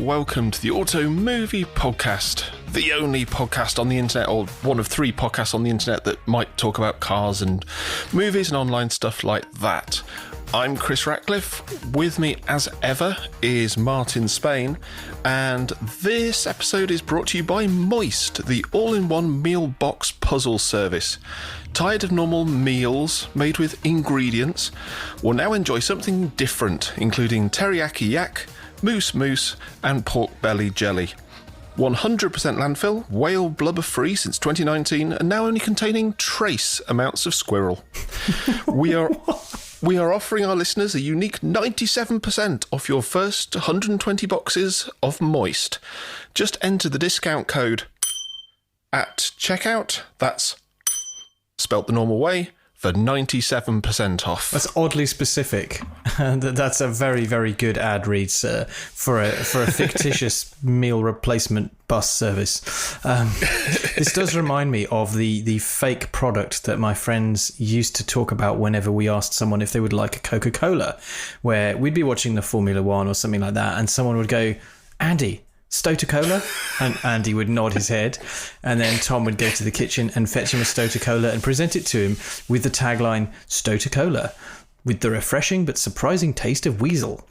welcome to the Automovie podcast, the only podcast on the internet, or one of three podcasts on the internet that might talk about cars and movies and online stuff like that. I'm Chris Ratcliffe. With me, as ever, is Marty in Spain, and this episode is brought to you by Moist, the all-in-one meal box puzzle service. Tired of normal meals made with ingredients? Well, now enjoy something different, including teriyaki yak, moose, and pork belly jelly. 100% landfill, whale blubber free since 2019, and now only containing trace amounts of squirrel. We are offering our listeners a unique 97% off your first 120 boxes of Moist. Just enter the discount code at checkout. That's spelt the normal way, for 97% off. That's oddly specific. That's a very, very good ad read, sir, for a fictitious meal replacement bus service. This does remind me of the fake product that my friends used to talk about whenever we asked someone if they would like a Coca-Cola, where we'd be watching the Formula One or something like that, and someone would go, "Andy, Stota-Cola?" And Andy would nod his head, and then Tom would go to the kitchen and fetch him a Stota-Cola and present it to him with the tagline, "Stota-Cola, with the refreshing but surprising taste of weasel."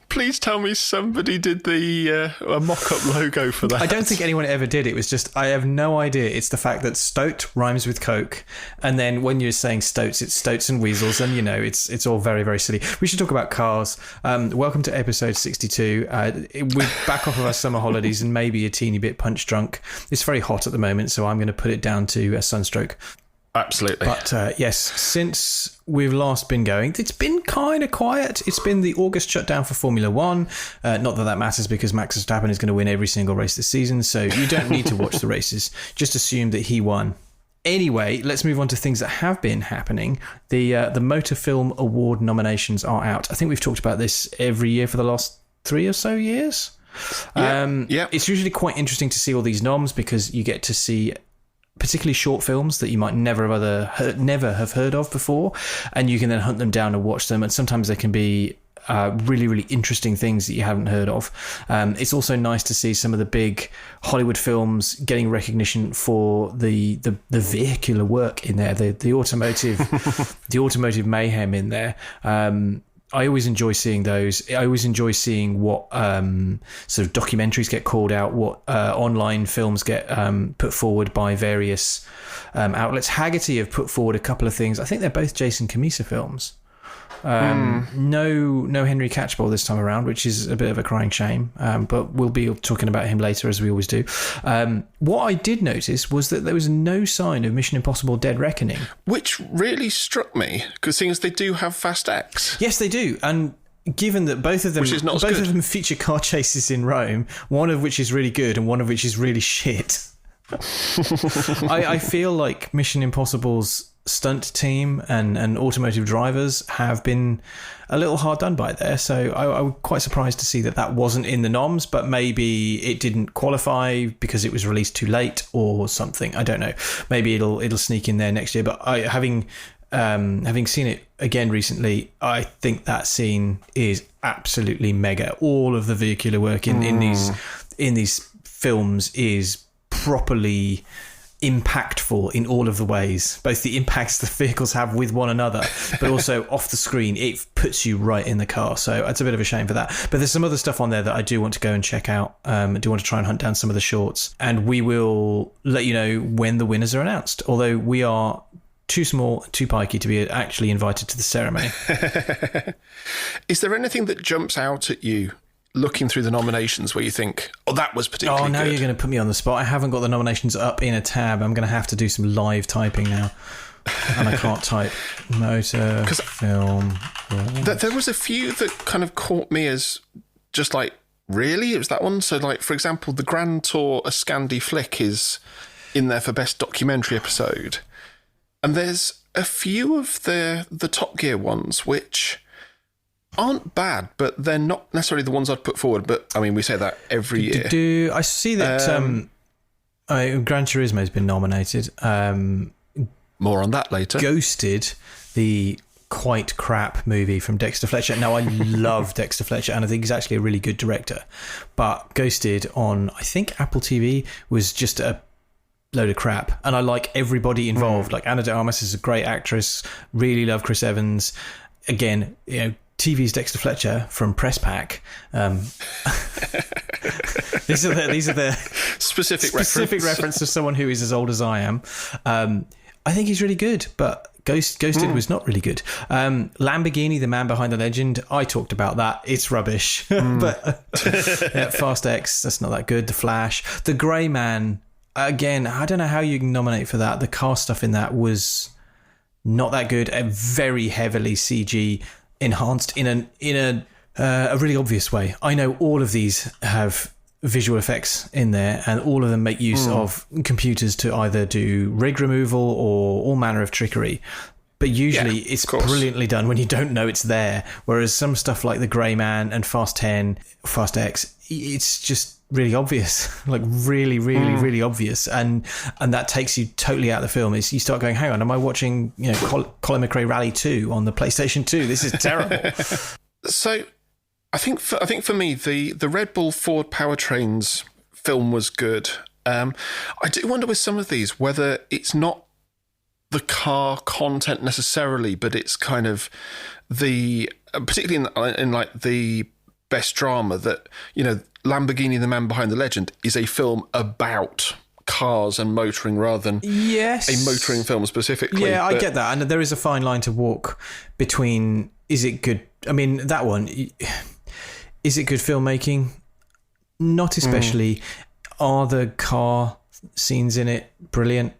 Please tell me somebody did the a mock-up logo for that. I don't think anyone ever did. It was just, I have no idea. It's the fact that Stoat rhymes with Coke, and then when you're saying Stoats, it's Stoats and Weasels, and it's all very, very silly. We should talk about cars. Welcome to episode 62. We're back off of our summer holidays and maybe a teeny bit punch drunk. It's very hot at the moment, so I'm going to put it down to a sunstroke. Absolutely. But yes, since we've last been going, it's been kind of quiet. It's been the August shutdown for Formula One. Not that matters, because Max Verstappen is going to win every single race this season, so you don't need to watch the races. Just assume that he won. Anyway, let's move on to things that have been happening. The Motor Film Award nominations are out. I think we've talked about this every year for the last 3 or so years. Yeah. It's usually quite interesting to see all these noms, because you get to see particularly short films that you might never have heard of before, and you can then hunt them down and watch them, and sometimes they can be really, really interesting things that you haven't heard of. It's also nice to see some of the big Hollywood films getting recognition for the vehicular work in there, the automotive mayhem in there. I always enjoy seeing those. I always enjoy seeing what sort of documentaries get called out, what online films get put forward by various outlets. Haggerty have put forward a couple of things. I think they're both Jason Cammisa films. No Henry Catchpole this time around, which is a bit of a crying shame, but we'll be talking about him later, as we always do. What I did notice was that there was no sign of Mission Impossible Dead Reckoning, which really struck me, because seeing as they do have Fast X. Yes, they do. And given that both of them feature car chases in Rome, one of which is really good and one of which is really shit, I feel like Mission Impossible's stunt team and automotive drivers have been a little hard done by there. So I was quite surprised to see that wasn't in the noms, but maybe it didn't qualify because it was released too late or something. I don't know. Maybe it'll sneak in there next year. But having seen it again recently, I think that scene is absolutely mega. All of the vehicular work in these films is properly impactful in all of the ways, both the impacts the vehicles have with one another, but also off the screen. It puts you right in the car, so it's a bit of a shame for that. But there's some other stuff on there that I do want to go and check out. I do want to try and hunt down some of the shorts, and we will let you know when the winners are announced, although we are too small, too pikey to be actually invited to the ceremony. Is there anything that jumps out at you looking through the nominations where you think, oh, that was particularly good? Oh, now you're going to put me on the spot. I haven't got the nominations up in a tab. I'm going to have to do some live typing now. And I can't type motor film. There was a few that kind of caught me as just like, really? It was that one? So, like, for example, the Grand Tour A Scandi Flick is in there for Best Documentary Episode. And there's a few of the Top Gear ones which aren't bad, but they're not necessarily the ones I'd put forward. But, I mean, we say that every year. I see that Gran Turismo has been nominated. More on that later. Ghosted, the quite crap movie from Dexter Fletcher. Now, I love Dexter Fletcher, and I think he's actually a really good director. But Ghosted on, I think, Apple TV was just a load of crap. And I like everybody involved. Like Ana de Armas is a great actress. Really love Chris Evans. Again, TV's Dexter Fletcher from Press Pack. These are the specific reference to someone who is as old as I am. I think he's really good, but Ghosted was not really good. Lamborghini, The Man Behind the Legend, I talked about that. It's rubbish. But Fast X, that's not that good. The Flash. The Grey Man, again, I don't know how you can nominate for that. The car stuff in that was not that good. Very heavily CG enhanced in a really obvious way. I know all of these have visual effects in there, and all of them make use of computers to either do rig removal or all manner of trickery. But usually it's brilliantly done when you don't know it's there. Whereas some stuff like the Grey Man and Fast 10, Fast X, it's just really obvious, like really, really, really obvious. And that takes you totally out of the film. You start going, hang on, am I watching Colin McRae Rally 2 on the PlayStation 2? This is terrible. So I think for me, the Red Bull Ford Powertrains film was good. I do wonder with some of these whether it's not the car content necessarily, but it's kind of particularly in like the best drama that, Lamborghini, The Man Behind the Legend is a film about cars and motoring rather than a motoring film specifically. Yeah, I get that. And there is a fine line to walk between, is it good? I mean, that one, is it good filmmaking? Not especially. Are the car scenes in it brilliant?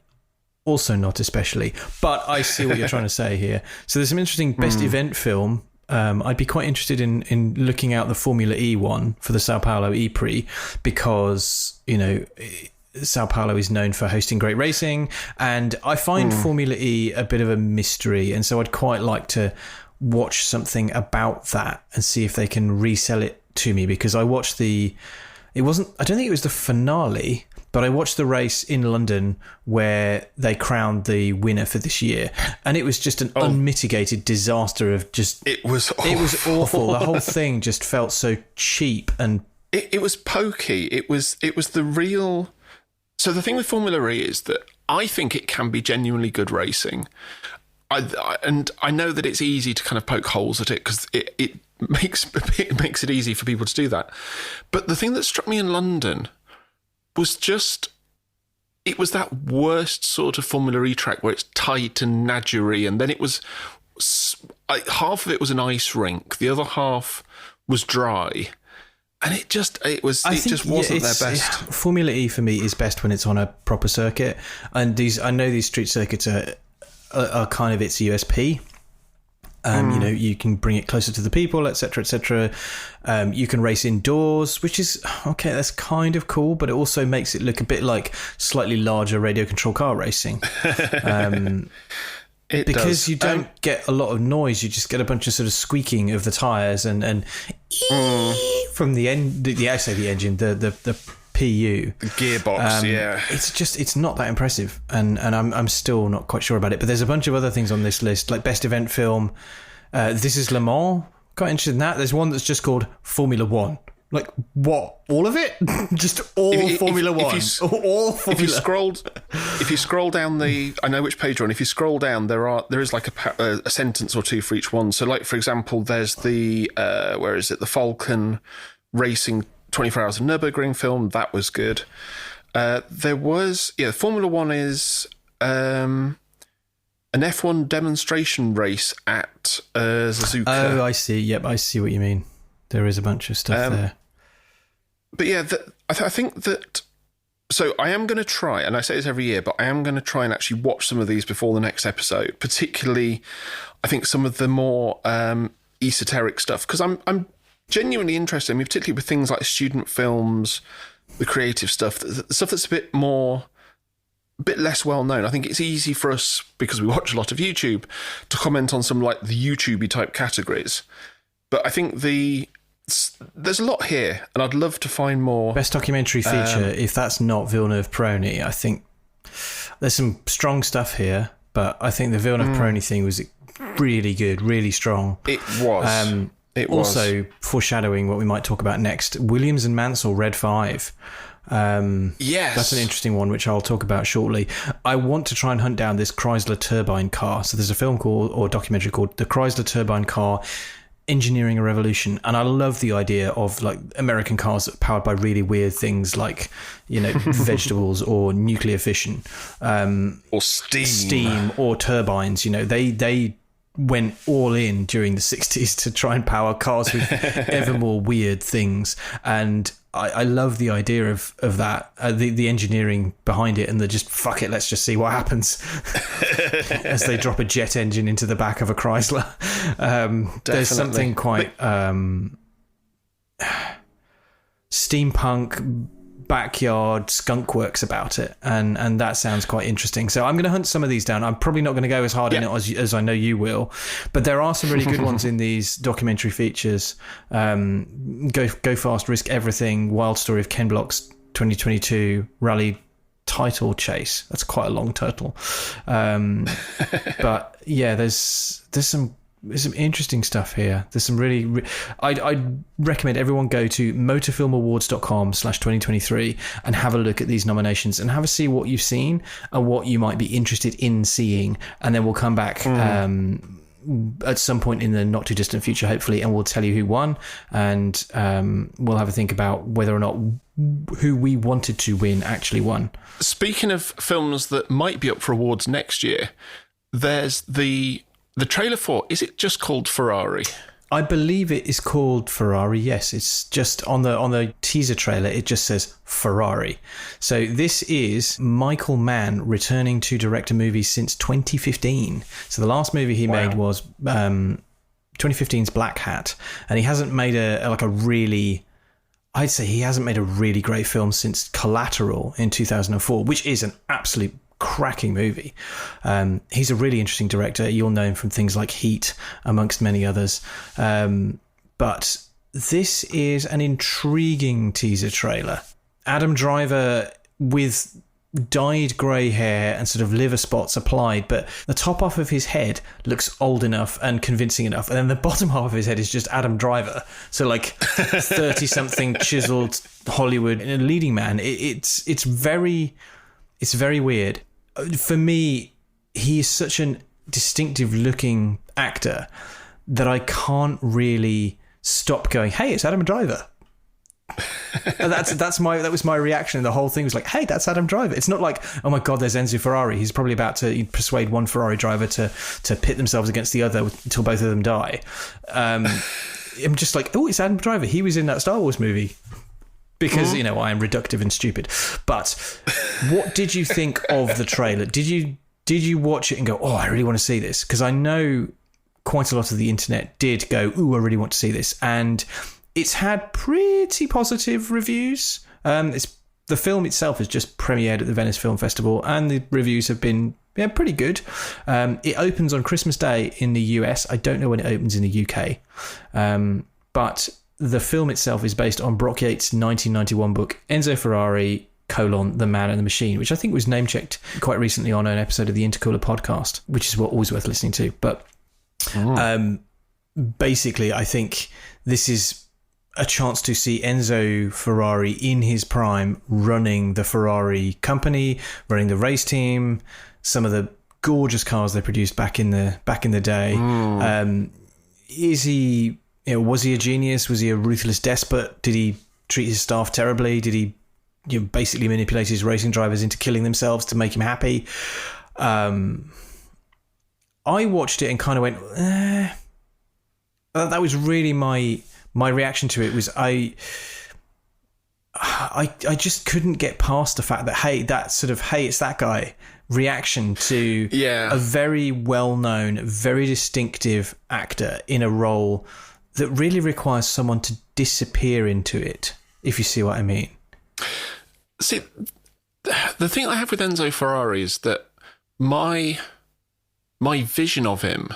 Also not especially. But I see what you're trying to say here. So there's some interesting best event film. I'd be quite interested in looking out the Formula E one for the Sao Paulo E-Prix because, Sao Paulo is known for hosting great racing, and I find Formula E a bit of a mystery, and so I'd quite like to watch something about that and see if they can resell it to me, because I watched I don't think it was the finale, but I watched the race in London where they crowned the winner for this year, and it was just an unmitigated disaster of just... It was awful. The whole thing just felt so cheap, and... It was pokey. It was the real... So the thing with Formula E is that I think it can be genuinely good racing. And I know that it's easy to kind of poke holes at it because it makes it easy for people to do that. But the thing that struck me in London was it was that worst sort of Formula E track where it's tight and nadgery, and then it was half of it was an ice rink, the other half was dry, and it just wasn't their best. Formula E for me is best when it's on a proper circuit, and I know these street circuits are kind of its USP. You can bring it closer to the people, etc., etc. You can race indoors, which is okay. That's kind of cool, but it also makes it look a bit like slightly larger radio control car racing. Because you don't get a lot of noise, you just get a bunch of sort of squeaking of the tires and from the end. I say the engine, the PU, the gearbox. It's not that impressive, and I'm still not quite sure about it. But there's a bunch of other things on this list, like best event film. This is Le Mans. Quite interested in that. There's one that's just called Formula One. Like what? All of it? Just all Formula One. All Formula. If you scroll down I know which page you're on. If you scroll down, there is like a sentence or two for each one. So, like for example, there's the where is it? The Falcon Racing 24 Hours of Nürburgring film. That was good. There was Formula One is an F1 demonstration race at Suzuka. Oh, I see. Yep, I see what you mean. There is a bunch of stuff there. But yeah, I think that... So I am going to try, and I say this every year, but I am going to try and actually watch some of these before the next episode, particularly, I think, some of the more esoteric stuff, because I'm genuinely interested, particularly with things like student films, the creative stuff, the stuff that's a bit less well known. I think it's easy for us, because we watch a lot of YouTube, to comment on some like the YouTubey type categories. But I think there's a lot here, and I'd love to find more. Best documentary feature, if that's not Villeneuve Prony, I think there's some strong stuff here, but I think the Villeneuve Prony thing was really good, really strong. It was. It was. Also, foreshadowing what we might talk about next, Williams and Mansell, Red 5. Yes. That's an interesting one, which I'll talk about shortly. I want to try and hunt down this Chrysler turbine car. So there's a film or documentary called The Chrysler Turbine Car Engineering a Revolution, and I love the idea of like American cars that are powered by really weird things like, you know, vegetables or nuclear fission, or steam or turbines. You know, they went all in during the 60s to try and power cars with ever more weird things, and I love the idea of that, the engineering behind it, and the just fuck it, let's just see what happens as they drop a jet engine into the back of a Chrysler. There's something quite steampunk backyard skunk works about it, and that sounds quite interesting. So I'm going to hunt some of these down. I'm probably not going to go as hard in it as I know you will, but there are some really good ones in these documentary features. Go Fast, Risk Everything, Wild Story of Ken Block's 2022 Rally Title Chase. That's quite a long title, but yeah, there's some interesting stuff here. There's some really... I'd recommend everyone go to motorfilmawards.com/2023 and have a look at these nominations and have a see what you've seen and what you might be interested in seeing. And then we'll come back at some point in the not too distant future, hopefully, and we'll tell you who won. And we'll have a think about whether or not who we wanted to win actually won. Speaking of films that might be up for awards next year, there's the trailer for, is it just called Ferrari? I believe it is called Ferrari, yes. It's just on the teaser trailer, it just says Ferrari. So this is Michael Mann returning to direct a movie since 2015. So the last movie he made was 2015's Black Hat. And he hasn't made I'd say he hasn't made a really great film since Collateral in 2004, which is an absolute cracking movie. He's a really interesting director. You'll know him from things like Heat, amongst many others. But this is an intriguing teaser trailer. Adam Driver with dyed grey hair and sort of liver spots applied, but the top half of his head looks old enough and convincing enough, and then the bottom half of his head is just Adam Driver. So like 30-something chiseled Hollywood leading man. It's very weird. For me, he is such a distinctive looking actor that I can't really stop going, hey, it's Adam Driver. That was my reaction. The whole thing was like, hey, that's Adam Driver. It's not like, oh my God, there's Enzo Ferrari. He's probably about to persuade one Ferrari driver to pit themselves against the other until both of them die. I'm just like, oh, it's Adam Driver. He was in that Star Wars movie. Because, you know, I am reductive and stupid. But what did you think of the trailer? Did you watch it and go, oh, I really want to see this? Because I know quite a lot of the internet did go, ooh, I really want to see this. And it's had pretty positive reviews. The film itself has just premiered at the Venice Film Festival, and the reviews have been pretty good. It opens on Christmas Day in the US. I don't know when it opens in the UK. But the film itself is based on Brock Yates' 1991 book, Enzo Ferrari, The Man and the Machine, which I think was name-checked quite recently on an episode of the Intercooler podcast, which is always worth listening to. But basically, I think this is a chance to see Enzo Ferrari in his prime running the Ferrari company, running the race team, some of the gorgeous cars they produced back in the day. Is he... was he a genius? Was he a ruthless despot? Did he treat his staff terribly? Did he basically manipulate his racing drivers into killing themselves to make him happy? I watched it and kind of went, That was really my reaction to it. Was I just couldn't get past the fact that, hey, that sort of, hey, it's that guy reaction to a very well-known, very distinctive actor in a role that really requires someone to disappear into it, if you see what I mean. See, the thing I have with Enzo Ferrari is that my vision of him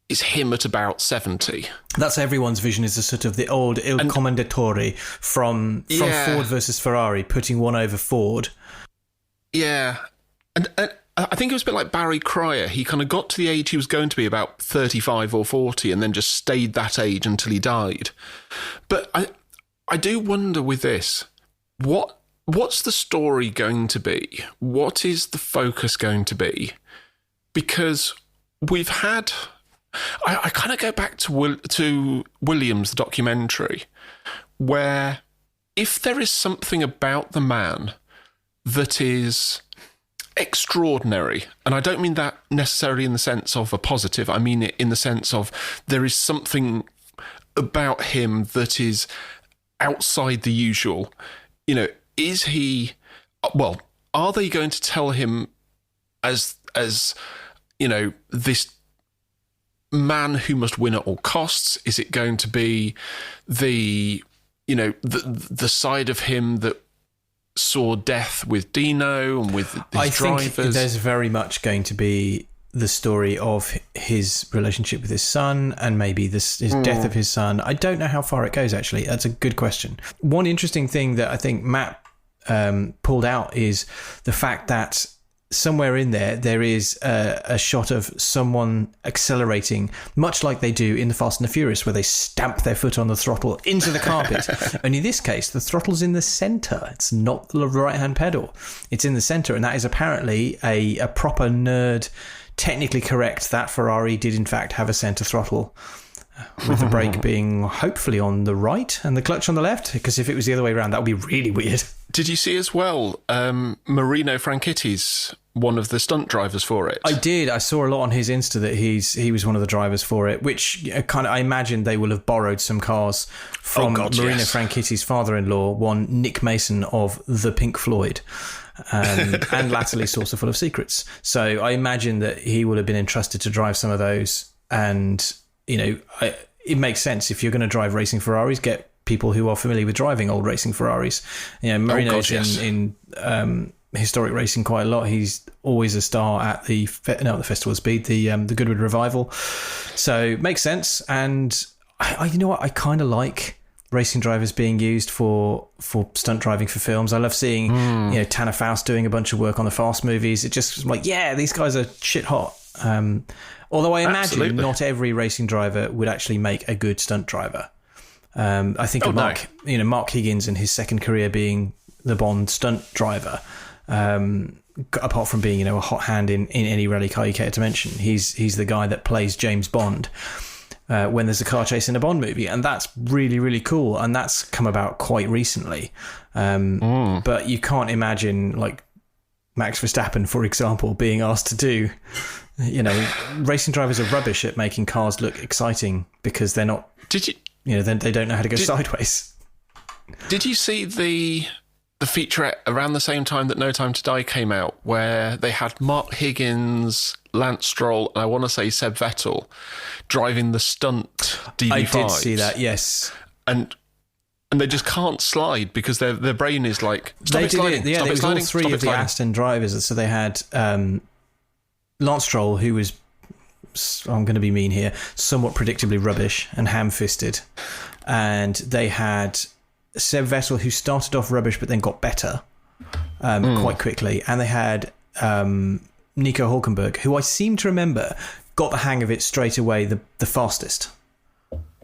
is him at about 70. That's everyone's vision, is the sort of the old Il Commendatore from Ford versus Ferrari, putting one over Ford. Yeah. And I think it was a bit like Barry Cryer. He kind of got to the age he was going to be, about 35 or 40, and then just stayed that age until he died. But I do wonder with this, what's the story going to be? What is the focus going to be? Because we've had... I kind of go back to Williams, the documentary, where if there is something about the man that is extraordinary, and I don't mean that necessarily in the sense of a positive, I mean it in the sense of there is something about him that is outside the usual. You know, is he... Well, are they going to tell him as you know, this man who must win at all costs? Is it going to be the side of him that saw death with Dino and with his drivers? I think there's very much going to be the story of his relationship with his son and maybe his death of his son. I don't know how far it goes, actually. That's a good question. One interesting thing that I think Matt pulled out is the fact that somewhere in there is a shot of someone accelerating, much like they do in The Fast and the Furious, where they stamp their foot on the throttle into the carpet. And in this case, the throttle's in the centre. It's not the right-hand pedal. It's in the centre, and that is apparently a proper nerd, technically correct. That Ferrari did, in fact, have a centre throttle, with the brake being hopefully on the right and the clutch on the left, because if it was the other way around, that would be really weird. Did you see as well, Marino Franchitti's one of the stunt drivers for it? I did. I saw a lot on his Insta that he was one of the drivers for it, which I imagine they will have borrowed some cars from Marino Franchitti's father-in-law, one Nick Mason of the Pink Floyd, and latterly Saucer Full of Secrets. So I imagine that he will have been entrusted to drive some of those, and it makes sense. If you're going to drive racing Ferraris, get people who are familiar with driving old racing Ferraris. Marino's in historic racing quite a lot. He's always a star at the Festival of Speed, the Goodwood Revival. So makes sense. And I kind of like racing drivers being used for stunt driving for films. I love seeing Tanner Faust doing a bunch of work on the Fast movies. It just like, yeah, these guys are shit hot. Although I imagine not every racing driver would actually make a good stunt driver. I think of Mark Higgins and his second career being the Bond stunt driver. Apart from being a hot hand in any rally car you care to mention, he's the guy that plays James Bond when there's a car chase in a Bond movie, and that's really, really cool. And that's come about quite recently. But you can't imagine like Max Verstappen, for example, being asked to do. Racing drivers are rubbish at making cars look exciting because they're not. They don't know how to go sideways. Did you see the featurette around the same time that No Time to Die came out, where they had Mark Higgins, Lance Stroll, and I want to say Seb Vettel driving the stunt DB5s? I did see that, yes. And they just can't slide because their brain is like, stop they it sliding, did it. Yeah, it was all three of the Aston drivers. So they had Lance Stroll, who was, I'm going to be mean here, somewhat predictably rubbish and ham-fisted. And they had Seb Vettel, who started off rubbish but then got better quite quickly. And they had Nico Hulkenberg, who I seem to remember got the hang of it straight away the fastest.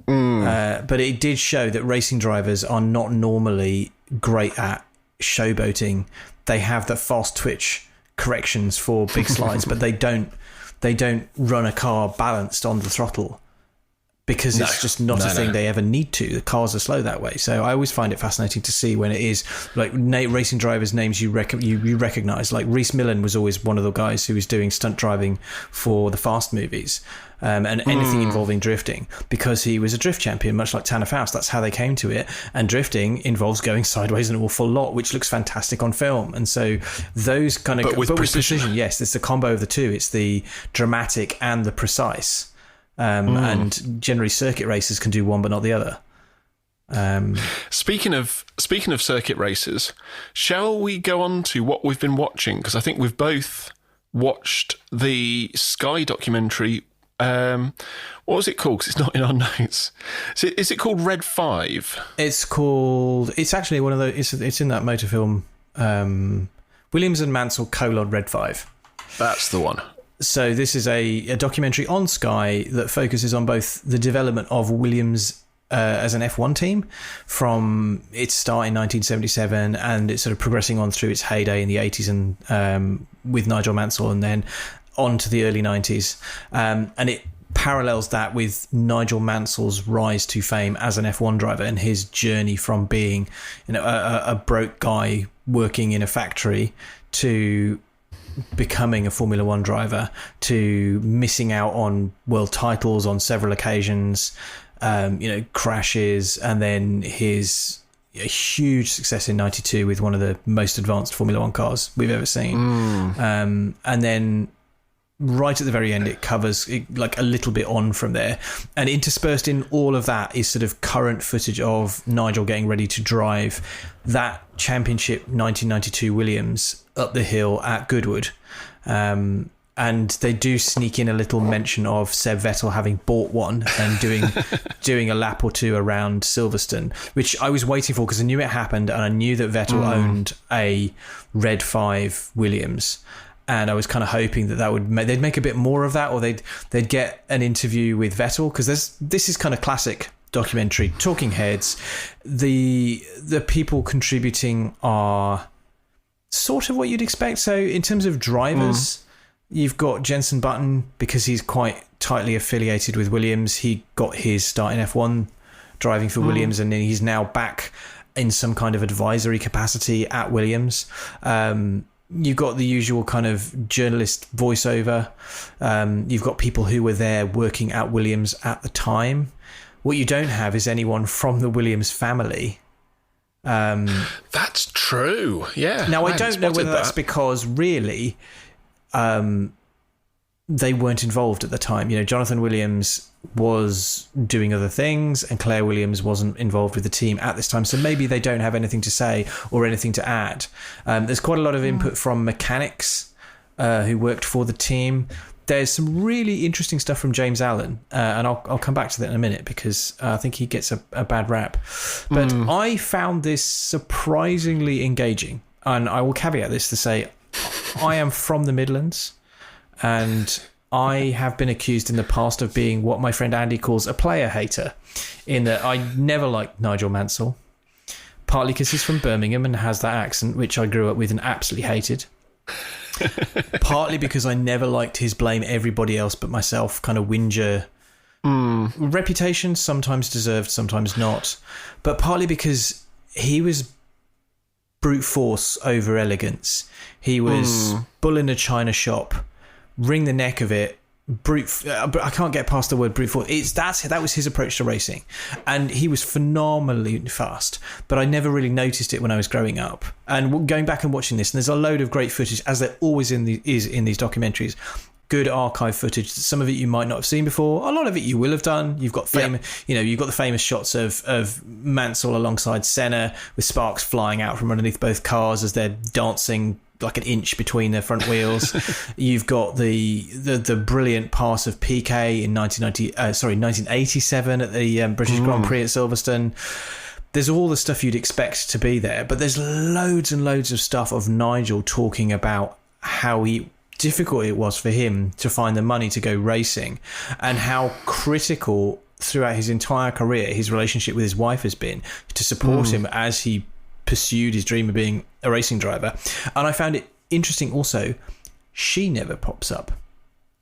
But it did show that racing drivers are not normally great at showboating. They have the fast twitch corrections for big slides, but they don't run a car balanced on the throttle because it's just not a thing they ever need to. The cars are slow that way. So I always find it fascinating to see when it is like racing drivers' names you recognise. Like Reese Millen was always one of the guys who was doing stunt driving for the Fast movies. And anything involving drifting, because he was a drift champion, much like Tanner Faust. That's how they came to it. And drifting involves going sideways an awful lot, which looks fantastic on film. And so those kind of... But with precision, yes, it's the combo of the two. It's the dramatic and the precise. And generally circuit racers can do one but not the other. Speaking of circuit races, shall we go on to what we've been watching? Because I think we've both watched the Sky documentary. What was it called? Because it's not in our notes. Is it called Red 5? It's actually one of those. It's in that motor film, Williams and Mansell : Red 5. That's the one. So this is a documentary on Sky that focuses on both the development of Williams as an F1 team from its start in 1977 and it's sort of progressing on through its heyday in the 80s and with Nigel Mansell and then on to the early 90s. And it parallels that with Nigel Mansell's rise to fame as an F1 driver and his journey from being a broke guy working in a factory to becoming a Formula One driver, to missing out on world titles on several occasions, crashes, and then his huge success in 92 with one of the most advanced Formula One cars we've ever seen. And then right at the very end, it covers like a little bit on from there. And interspersed in all of that is sort of current footage of Nigel getting ready to drive that championship 1992 Williams up the hill at Goodwood. And they do sneak in a little mention of Seb Vettel having bought one and doing a lap or two around Silverstone, which I was waiting for because I knew it happened and I knew that Vettel owned a Red 5 Williams. And I was kind of hoping that they'd make a bit more of that, or they'd get an interview with Vettel, because this is kind of classic documentary talking heads. The people contributing are sort of what you'd expect. So in terms of drivers, you've got Jenson Button, because he's quite tightly affiliated with Williams. He got his start in F1 driving for Williams, and then he's now back in some kind of advisory capacity at Williams. You've got the usual kind of journalist voiceover. You've got people who were there working at Williams at the time. What you don't have is anyone from the Williams family. That's true. Yeah. Now, I don't know whether that's because really they weren't involved at the time. Jonathan Williams was doing other things and Claire Williams wasn't involved with the team at this time. So maybe they don't have anything to say or anything to add. There's quite a lot of input from mechanics who worked for the team. There's some really interesting stuff from James Allen, and I'll come back to that in a minute because I think he gets a bad rap. But I found this surprisingly engaging, and I will caveat this to say I am from the Midlands, and I have been accused in the past of being what my friend Andy calls a player hater, in that I never liked Nigel Mansell, partly because he's from Birmingham and has that accent, which I grew up with and absolutely hated. Partly because I never liked his blame everybody else but myself kind of whinger reputation, sometimes deserved, sometimes not. But partly because he was brute force over elegance. He was bull in a china shop, wring the neck of it, I can't get past the word brute force. That was his approach to racing, and he was phenomenally fast, but I never really noticed it when I was growing up. And going back and watching this, and there's a load of great footage, as there always is in these documentaries. Good archive footage. Some of it you might not have seen before. A lot of it you will have done. You've got you've got the famous shots of Mansell alongside Senna with sparks flying out from underneath both cars as they're dancing like an inch between their front wheels. You've got the brilliant pass of Piquet in 1987 at the British Grand Prix at Silverstone. There's all the stuff you'd expect to be there, but there's loads and loads of stuff of Nigel talking about how difficult it was for him to find the money to go racing, and how critical throughout his entire career his relationship with his wife has been to support him as he pursued his dream of being a racing driver. And I found it interesting also, she never pops up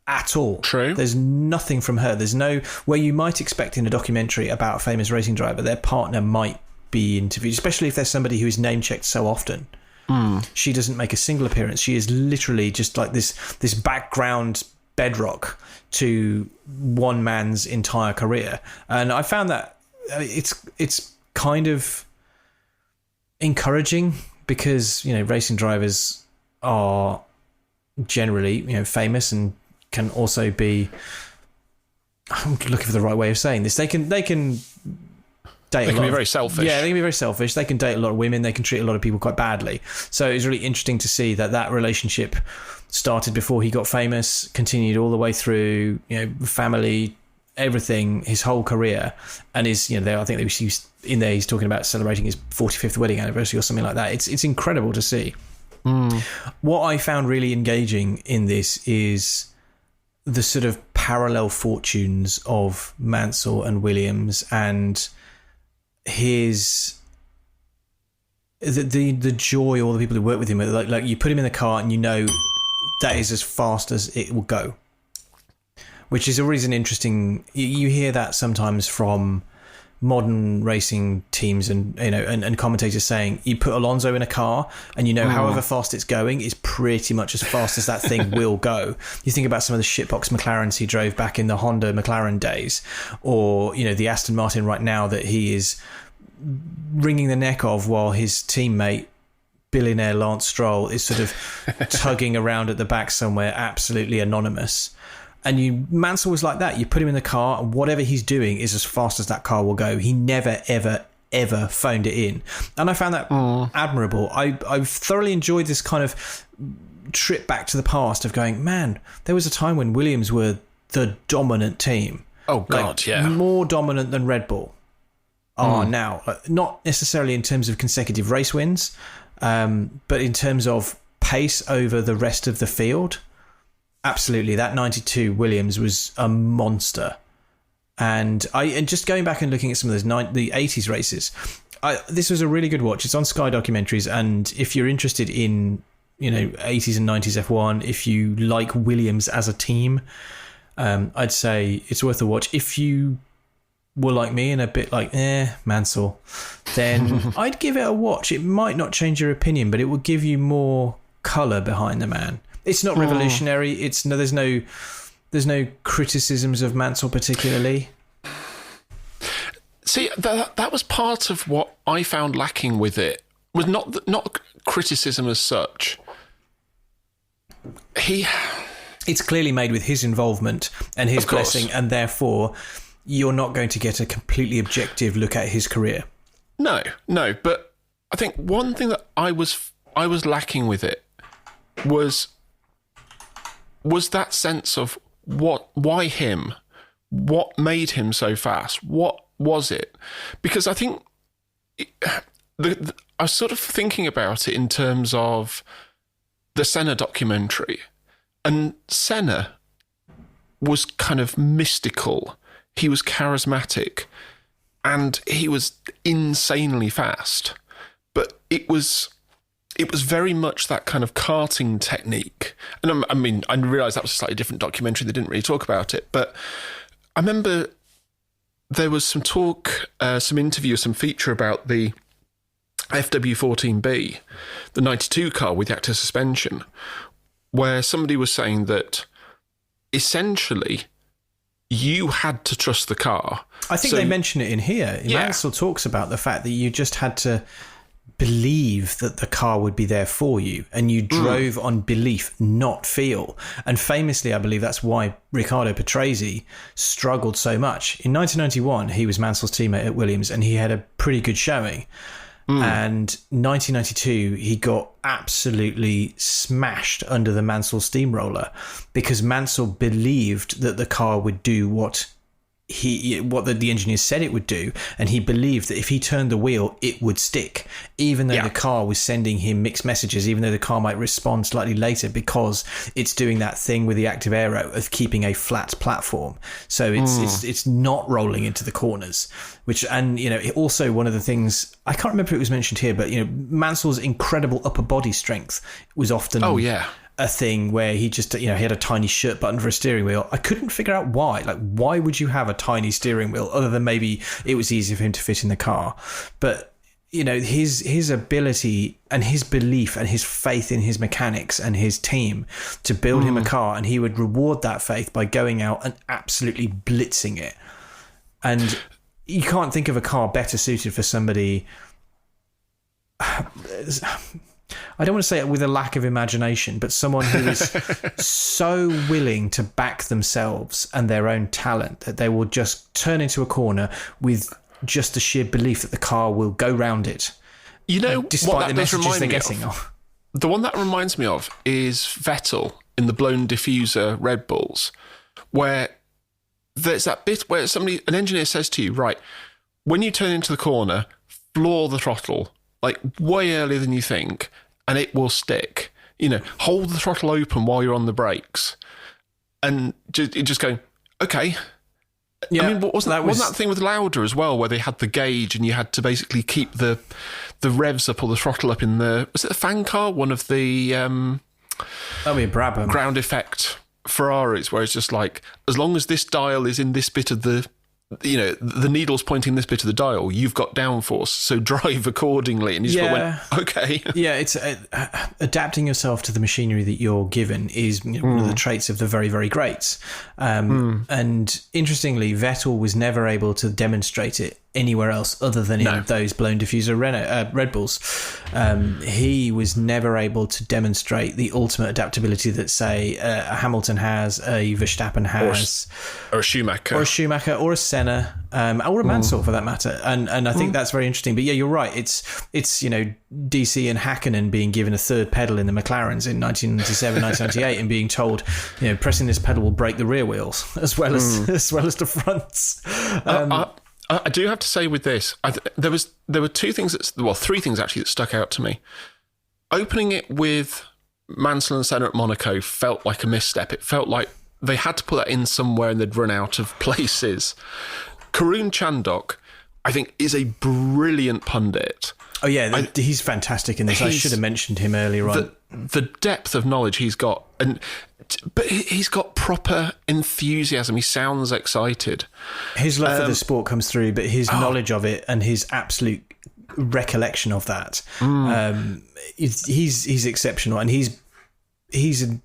at all. True. There's nothing from her. There's no, where you might expect in a documentary about a famous racing driver, their partner might be interviewed, especially if there's somebody who is name checked so often. She doesn't make a single appearance. She is literally just like this background bedrock to one man's entire career. And I found that it's kind of encouraging, because racing drivers are generally famous and can also be, I'm looking for the right way of saying this, they can date. They can be very selfish. Yeah, they can be very selfish. They can date a lot of women. They can treat a lot of people quite badly. So it was really interesting to see that relationship started before he got famous, continued all the way through, family, everything, his whole career. And I think he's in there, he's talking about celebrating his 45th wedding anniversary or something like that. It's incredible to see. What I found really engaging in this is the sort of parallel fortunes of Mansell and Williams, and his the joy, all the people who work with him. Like you put him in the car and you know that is as fast as it will go, which is always an interesting. You hear that sometimes from modern racing teams and and commentators saying you put Alonso in a car and however fast it's going is pretty much as fast as that thing will go. You think about some of the shitbox McLarens he drove back in the Honda McLaren days, or the Aston Martin right now that he is wringing the neck of, while his teammate billionaire Lance Stroll is sort of tugging around at the back somewhere, absolutely anonymous. And Mansell was like that. You put him in the car, and whatever he's doing is as fast as that car will go. He never, ever, ever phoned it in. And I found that admirable. I've thoroughly enjoyed this kind of trip back to the past of going, man, there was a time when Williams were the dominant team. Oh, God, yeah. More dominant than Red Bull are now. Not necessarily in terms of consecutive race wins, but in terms of pace over the rest of the field. Absolutely, that 92 Williams was a monster. And just going back and looking at some of those the 80s races, this was a really good watch. It's on Sky Documentaries, and if you're interested in 80s and 90s F1, if you like Williams as a team, I'd say it's worth a watch. If you were like me and a bit like Mansell, then I'd give it a watch. It might not change your opinion, but it will give you more colour behind the man. It's not revolutionary. There's no criticisms of Mansell particularly. See, that was part of what I found lacking with it. Was not criticism as such. It's clearly made with his involvement and his blessing, and therefore you're not going to get a completely objective look at his career. No. But I think one thing that I was lacking with it was that sense of why him? What made him so fast? What was it? Because I think I was sort of thinking about it in terms of the Senna documentary, and Senna was kind of mystical. He was charismatic, and he was insanely fast. But it was very much that kind of karting technique. And I realise that was a slightly different documentary. They didn't really talk about it. But I remember there was some talk, some interview, some feature about the FW14B, the 92 car with the active suspension, where somebody was saying that essentially you had to trust the car. I think they mention it in here. Mansell talks about the fact that you just had to believe that the car would be there for you, and you drove on belief, not feel. And famously, I believe that's why Riccardo Patrese struggled so much. In 1991, he was Mansell's teammate at Williams, and he had a pretty good showing. And 1992, he got absolutely smashed under the Mansell steamroller because Mansell believed that the car would do what the engineers said it would do, and he believed that if he turned the wheel it would stick, even though the car was sending him mixed messages, even though the car might respond slightly later, because it's doing that thing with the active aero of keeping a flat platform, so it's not rolling into the corners, which, and also one of the things, I can't remember if it was mentioned here, but Mansell's incredible upper body strength was often a thing where he just, he had a tiny shirt button for a steering wheel. I couldn't figure out why. Like, why would you have a tiny steering wheel other than maybe it was easy for him to fit in the car? But, his ability and his belief and his faith in his mechanics and his team to build him a car, and he would reward that faith by going out and absolutely blitzing it. And you can't think of a car better suited for somebody... I don't want to say it with a lack of imagination, but someone who is so willing to back themselves and their own talent that they will just turn into a corner with just the sheer belief that the car will go round it. Despite the messages they're getting off. The one that reminds me of is Vettel in the blown diffuser Red Bulls, where there's that bit where an engineer says to you, right, when you turn into the corner, floor the throttle, like way earlier than you think, and it will stick. Hold the throttle open while you're on the brakes, and just going, okay. Yeah, I mean, wasn't that thing with Lauda as well, where they had the gauge and you had to basically keep the revs up or the throttle up in was it the fan car? One of the that'd be a Brabham ground effect Ferraris, where it's just like, as long as this dial is in this bit of the needle's pointing this bit of the dial, you've got downforce, so drive accordingly. And you just went, okay. Yeah, it's adapting yourself to the machinery that you're given is one of the traits of the very, very greats. And interestingly, Vettel was never able to demonstrate it anywhere else other than in those blown diffuser Red Bulls. He was never able to demonstrate the ultimate adaptability that, say, a Hamilton has, a Verstappen has, or a Schumacher, or a Senna, or a Mansell for that matter. And I think that's very interesting. But yeah, you're right. It's DC and Hakkinen being given a third pedal in the McLarens in 1997, 1998, and being told, pressing this pedal will break the rear wheels as well as the fronts. I do have to say with this, there were three things actually that stuck out to me. Opening it with Mansell and Senna at Monaco felt like a misstep. It felt like they had to put that in somewhere and they'd run out of places. Karun Chandok, I think, is a brilliant pundit. Oh yeah, he's fantastic in this. I should have mentioned him earlier on. The depth of knowledge he's got, but he's got proper enthusiasm. He sounds excited. His love for the sport comes through, but his knowledge of it and his absolute recollection of that, he's exceptional. And he's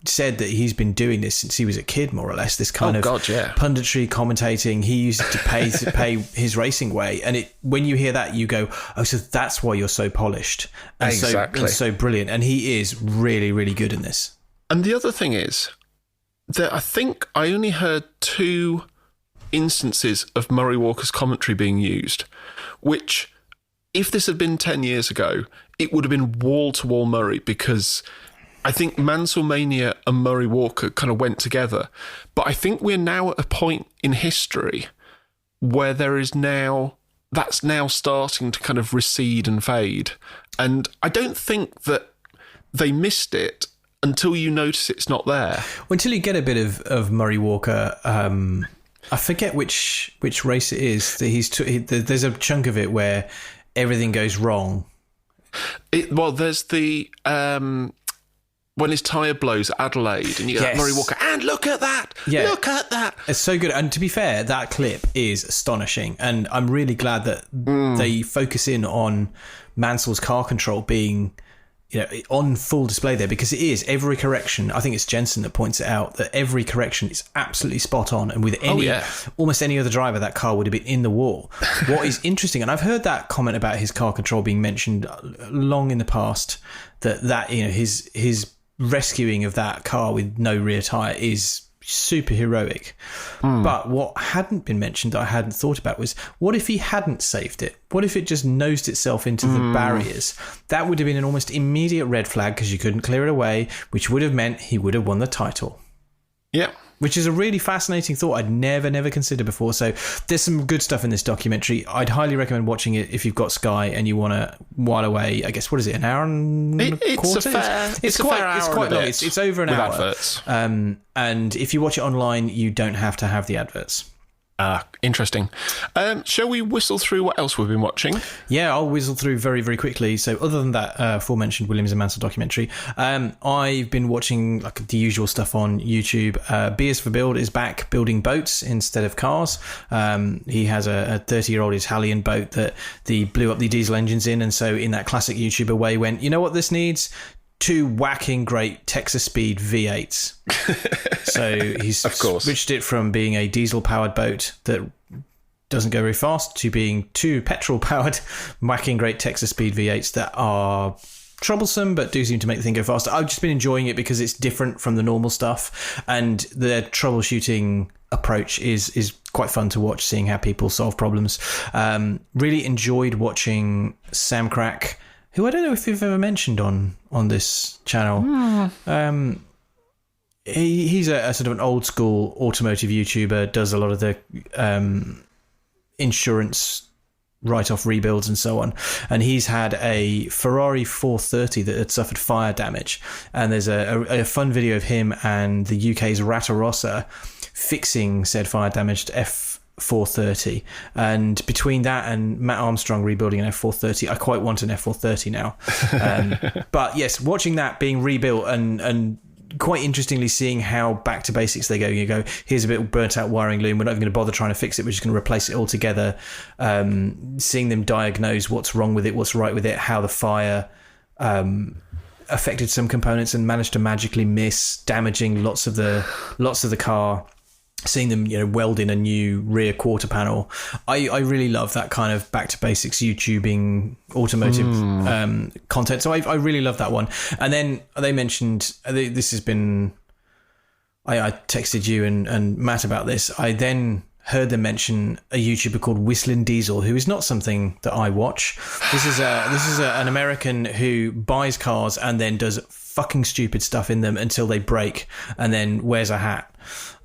said that he's been doing this since he was a kid, more or less. This kind of punditry, commentating. He used to pay his racing way, and when you hear that, you go, "Oh, so that's why you're so polished and so brilliant." And he is really, really good in this. And the other thing is that I think I only heard 2 instances of Murray Walker's commentary being used, which, if this had been 10 years ago, it would have been wall-to-wall Murray, because I think Mansell-mania and Murray Walker kind of went together. But I think we're now at a point in history where that's now starting to kind of recede and fade. And I don't think that they missed it until you notice it's not there. Well, until you get a bit of Murray Walker, I forget which race it is that there's a chunk of it where everything goes wrong. There's the when his tyre blows at Adelaide, and you get Murray Walker, and look at that, look at that. It's so good. And to be fair, that clip is astonishing, and I'm really glad that they focus in on Mansell's car control being on full display there, because it is every correction. I think it's Jensen that points it out, that every correction is absolutely spot on, and with almost any other driver, that car would have been in the wall. What is interesting, and I've heard that comment about his car control being mentioned long in the past, that his rescuing of that car with no rear tyre is super heroic. But what hadn't been mentioned that I hadn't thought about was, what if he hadn't saved it? What if it just nosed itself into the barriers? That would have been an almost immediate red flag, because you couldn't clear it away, which would have meant he would have won the title. Yeah. Which is a really fascinating thought I'd never considered before. So there's some good stuff in this documentary. I'd highly recommend watching it if you've got Sky and you want to while away. I guess, what is it, an hour and a quarter? It's quite long. It's over an hour. Adverts. And if you watch it online, you don't have to have the adverts. Interesting. Shall we whistle through what else we've been watching? Yeah, I'll whistle through very, very quickly. So other than that aforementioned Williams and Mansell documentary, I've been watching like the usual stuff on YouTube. Beers for Build is back building boats instead of cars. He has a 30-year-old Italian boat that blew up the diesel engines in, and so in that classic YouTuber way went, you know what this needs? 2 whacking great Texas Speed V8s. So he's of course switched it from being a diesel-powered boat that doesn't go very fast to being 2 petrol-powered whacking great Texas Speed V8s that are troublesome but do seem to make the thing go faster. I've just been enjoying it because it's different from the normal stuff, and the troubleshooting approach is quite fun to watch, seeing how people solve problems. Really enjoyed watching Sam Crack, who I don't know if you've ever mentioned on this channel. He's a sort of an old school automotive YouTuber, does a lot of the insurance write-off rebuilds and so on. And he's had a Ferrari 430 that had suffered fire damage. And there's a fun video of him and the UK's Rossa fixing said fire damaged F430. And between that and Matt Armstrong rebuilding an F430, I quite want an F430 now. But yes, watching that being rebuilt and quite interestingly seeing how back to basics they go. You go, here's a bit of burnt out wiring loom, we're not even going to bother trying to fix it, we're just going to replace it altogether. Seeing them diagnose what's wrong with it, what's right with it, how the fire affected some components and managed to magically miss, damaging lots of the car. Seeing them, weld in a new rear quarter panel. I really love that kind of back to basics YouTubing automotive content. So I really love that one. And then they mentioned, this has been, I texted you and Matt about this. I then heard them mention a YouTuber called Whistling Diesel, who is not something that I watch. This is an American who buys cars and then does fucking stupid stuff in them until they break and then wears a hat.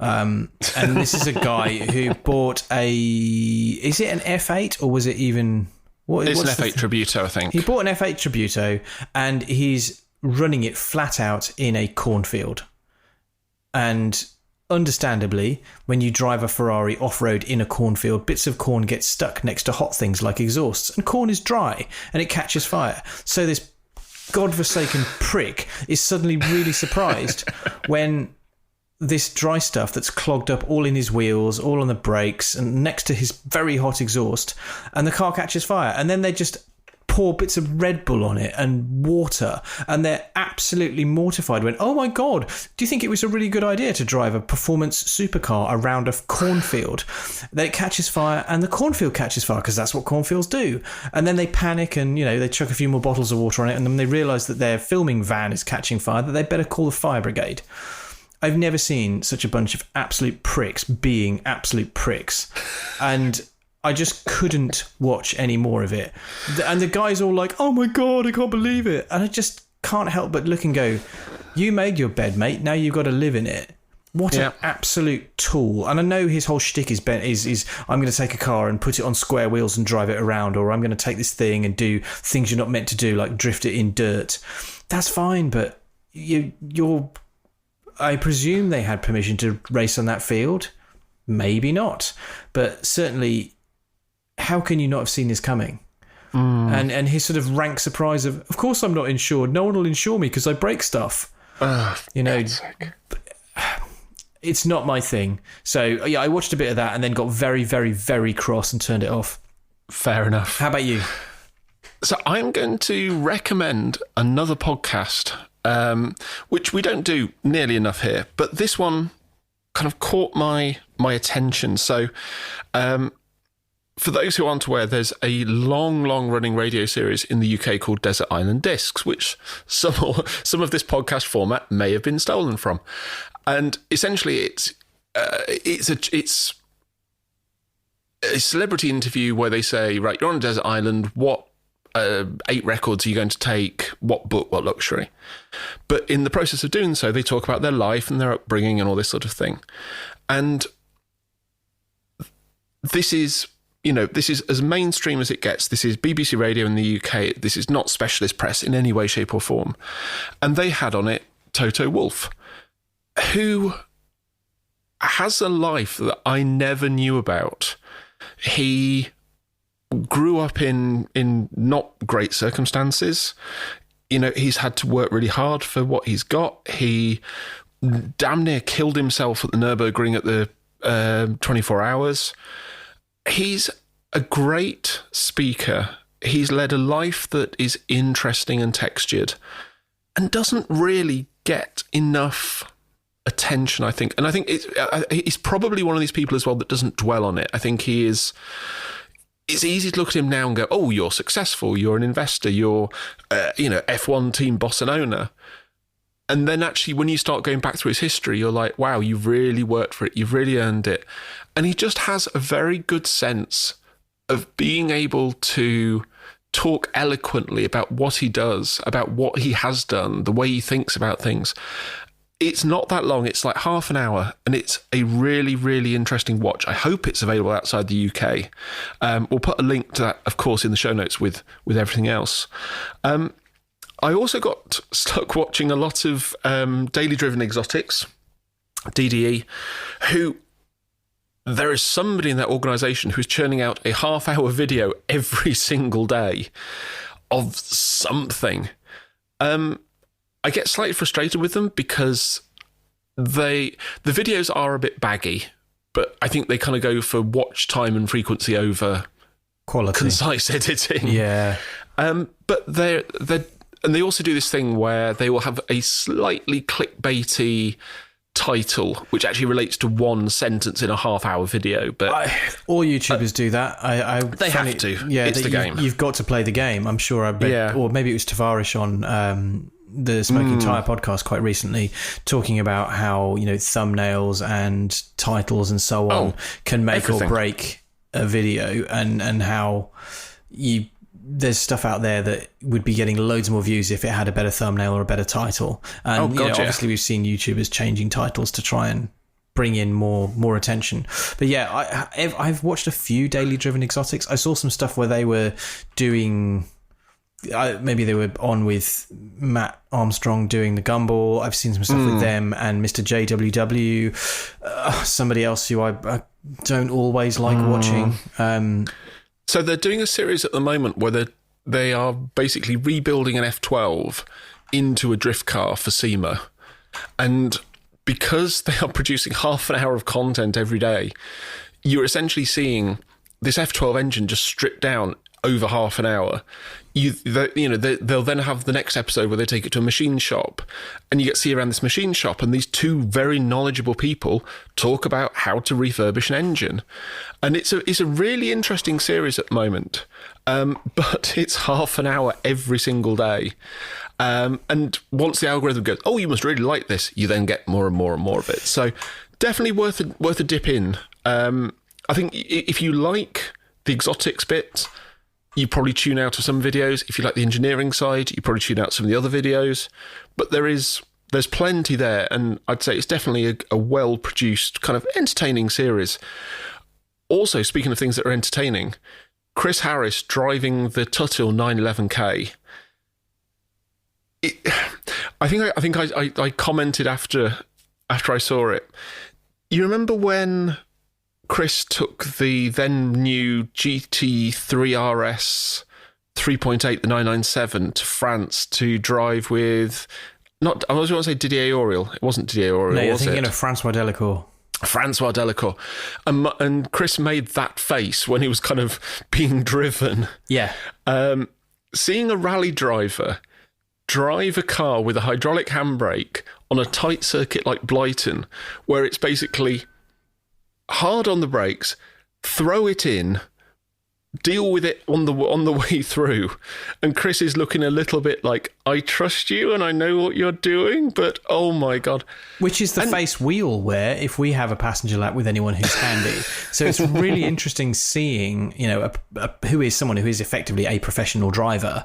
And this is a guy who bought is it an F8 or was it even... It's an F8 Tributo, I think. He bought an F8 Tributo and he's running it flat out in a cornfield. And understandably, when you drive a Ferrari off-road in a cornfield, bits of corn get stuck next to hot things like exhausts, and corn is dry and it catches fire. So this godforsaken prick is suddenly really surprised when this dry stuff that's clogged up all in his wheels, all on the brakes, and next to his very hot exhaust, and the car catches fire. And then they just pour bits of Red Bull on it and water, and they're absolutely mortified when, oh my God, do you think it was a really good idea to drive a performance supercar around a cornfield? Then it catches fire and the cornfield catches fire because that's what cornfields do. And then they panic and, they chuck a few more bottles of water on it, and then they realise that their filming van is catching fire, that they better call the fire brigade. I've never seen such a bunch of absolute pricks being absolute pricks. And I just couldn't watch any more of it. And the guy's all like, oh my God, I can't believe it. And I just can't help but look and go, you made your bed, mate. Now you've got to live in it. What an absolute tool. And I know his whole shtick is I'm going to take a car and put it on square wheels and drive it around, or I'm going to take this thing and do things you're not meant to do, like drift it in dirt. That's fine, but you're... I presume they had permission to race on that field. Maybe not. But certainly, how can you not have seen this coming? And his sort of rank surprise of course I'm not insured. No one will insure me because I break stuff. It's not my thing. So, yeah, I watched a bit of that and then got very, very, very cross and turned it off. Fair enough. How about you? So I'm going to recommend another podcast, which we don't do nearly enough here, but this one kind of caught my attention. So for those who aren't aware, there's a long running radio series in the UK called Desert Island Discs, which some of this podcast format may have been stolen from. And essentially it's a celebrity interview where they say, right, you're on a desert island, what 8 records are you going to take, what book, what luxury? But in the process of doing so, they talk about their life and their upbringing and all this sort of thing. And this is as mainstream as it gets. This is BBC Radio in the UK. This is not specialist press in any way, shape or form. And they had on it Toto Wolff, who has a life that I never knew about. He grew up in not great circumstances. He's had to work really hard for what he's got. He damn near killed himself at the Nürburgring at the 24 Hours. He's a great speaker. He's led a life that is interesting and textured and doesn't really get enough attention, I think. And I think he's probably one of these people as well that doesn't dwell on it. I think he is... It's easy to look at him now and go, oh, you're successful, you're an investor, you're, F1 team boss and owner. And then actually when you start going back through his history, you're like, wow, you've really worked for it, you've really earned it. And he just has a very good sense of being able to talk eloquently about what he does, about what he has done, the way he thinks about things. It's not that long. It's like half an hour, and it's a really, really interesting watch. I hope it's available outside the UK. We'll put a link to that, of course, in the show notes with everything else. I also got stuck watching a lot of Daily Driven Exotics, DDE, who there is somebody in that organisation who's churning out a half-hour video every single day of something. I get slightly frustrated with them because the videos are a bit baggy, but I think they kind of go for watch time and frequency over quality, concise editing. Yeah. But they also do this thing where they will have a slightly clickbaity title, which actually relates to one sentence in a half-hour video. But all YouTubers do that. They have to. Yeah, it's the game. You've got to play the game. I'm sure I read, or maybe it was Tavarish on the Smoking Tire podcast quite recently, talking about how thumbnails and titles and so on can make or break a video, and how there's stuff out there that would be getting loads more views if it had a better thumbnail or a better title. And obviously we've seen YouTubers changing titles to try and bring in more attention. But yeah, I've watched a few Daily Driven Exotics. I saw some stuff where they were doing, maybe they were on with Matt Armstrong doing the Gumball. I've seen some stuff with them and Mr. JWW, somebody else who I don't always like watching. So they're doing a series at the moment where they are basically rebuilding an F12 into a drift car for SEMA. And because they are producing half an hour of content every day, you're essentially seeing this F12 engine just stripped down over half an hour. They'll then have the next episode where they take it to a machine shop, and you get to see around this machine shop, and these two very knowledgeable people talk about how to refurbish an engine. And it's a really interesting series at the moment, but it's half an hour every single day. And once the algorithm goes, oh, you must really like this, you then get more and more and more of it. So definitely worth a dip in. I think if you like the exotics bit, you probably tune out of some videos. If you like the engineering side, you probably tune out some of the other videos. But there's plenty there, and I'd say it's definitely a well-produced, kind of entertaining series. Also, speaking of things that are entertaining, Chris Harris driving the Tuthill 911K. I think I commented after I saw it. You remember when Chris took the then new GT3 RS 3.8, the 997, to France to drive with, I was going to say Didier Auriol. It wasn't Didier Auriol, no, you're thinking of Francois Delacour. Francois Delacour. And Chris made that face when he was kind of being driven. Yeah. Seeing a rally driver drive a car with a hydraulic handbrake on a tight circuit like Blyton, where it's basically hard on the brakes, throw it in, deal with it on the way through. And Chris is looking a little bit like, I trust you and I know what you're doing, but oh my God. Which is the face we all wear if we have a passenger lap with anyone who's handy. So it's really interesting seeing, who is someone who is effectively a professional driver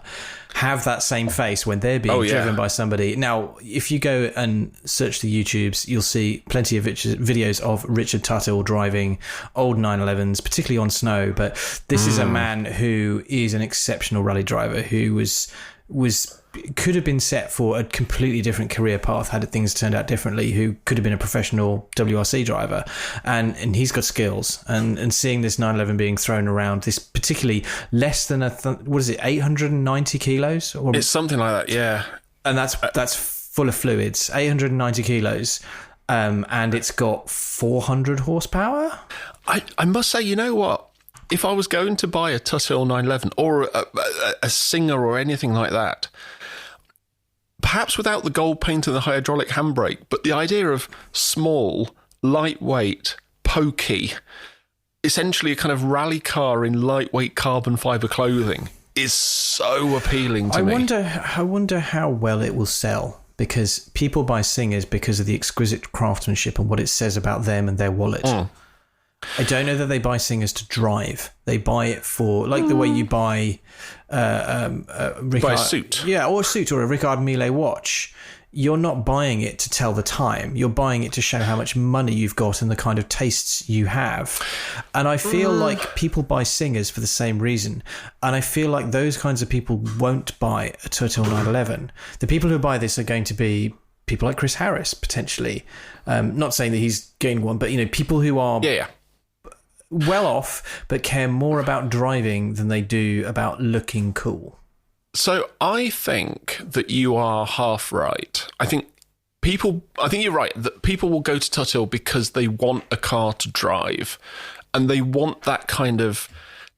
have that same face when they're being driven by somebody. Now, if you go and search the YouTubes, you'll see plenty of videos of Richard Tuthill driving old 911s, particularly on snow. But this is a man who is an exceptional rally driver who could have been set for a completely different career path had things turned out differently, who could have been a professional WRC driver, and he's got skills, and seeing this 911 being thrown around, this particularly less than 890 kilos, or it's something like that, yeah, and that's full of fluids, 890 kilos, and it's got 400 horsepower. I must say, you know what, if I was going to buy a Tuthill 911 or a Singer or anything like that, perhaps without the gold paint and the hydraulic handbrake, but the idea of small, lightweight, pokey, essentially a kind of rally car in lightweight carbon fibre clothing is so appealing to me. I wonder how well it will sell, because people buy Singers because of the exquisite craftsmanship and what it says about them and their wallet. I don't know that they buy Singers to drive. They buy it for, like the way you buy buy a suit. Yeah, or a suit or a Ricard Millet watch. you're not buying it to tell the time. You're buying it to show how much money you've got and the kind of tastes you have. And I feel like people buy Singers for the same reason. And I feel like those kinds of people won't buy a Total 911. The people who buy this are going to be people like Chris Harris, potentially. Not saying that he's getting one, but, people who are well off, but care more about driving than they do about looking cool. So I think that you are half right. I think you're right, that people will go to Tuthill because they want a car to drive and they want that kind of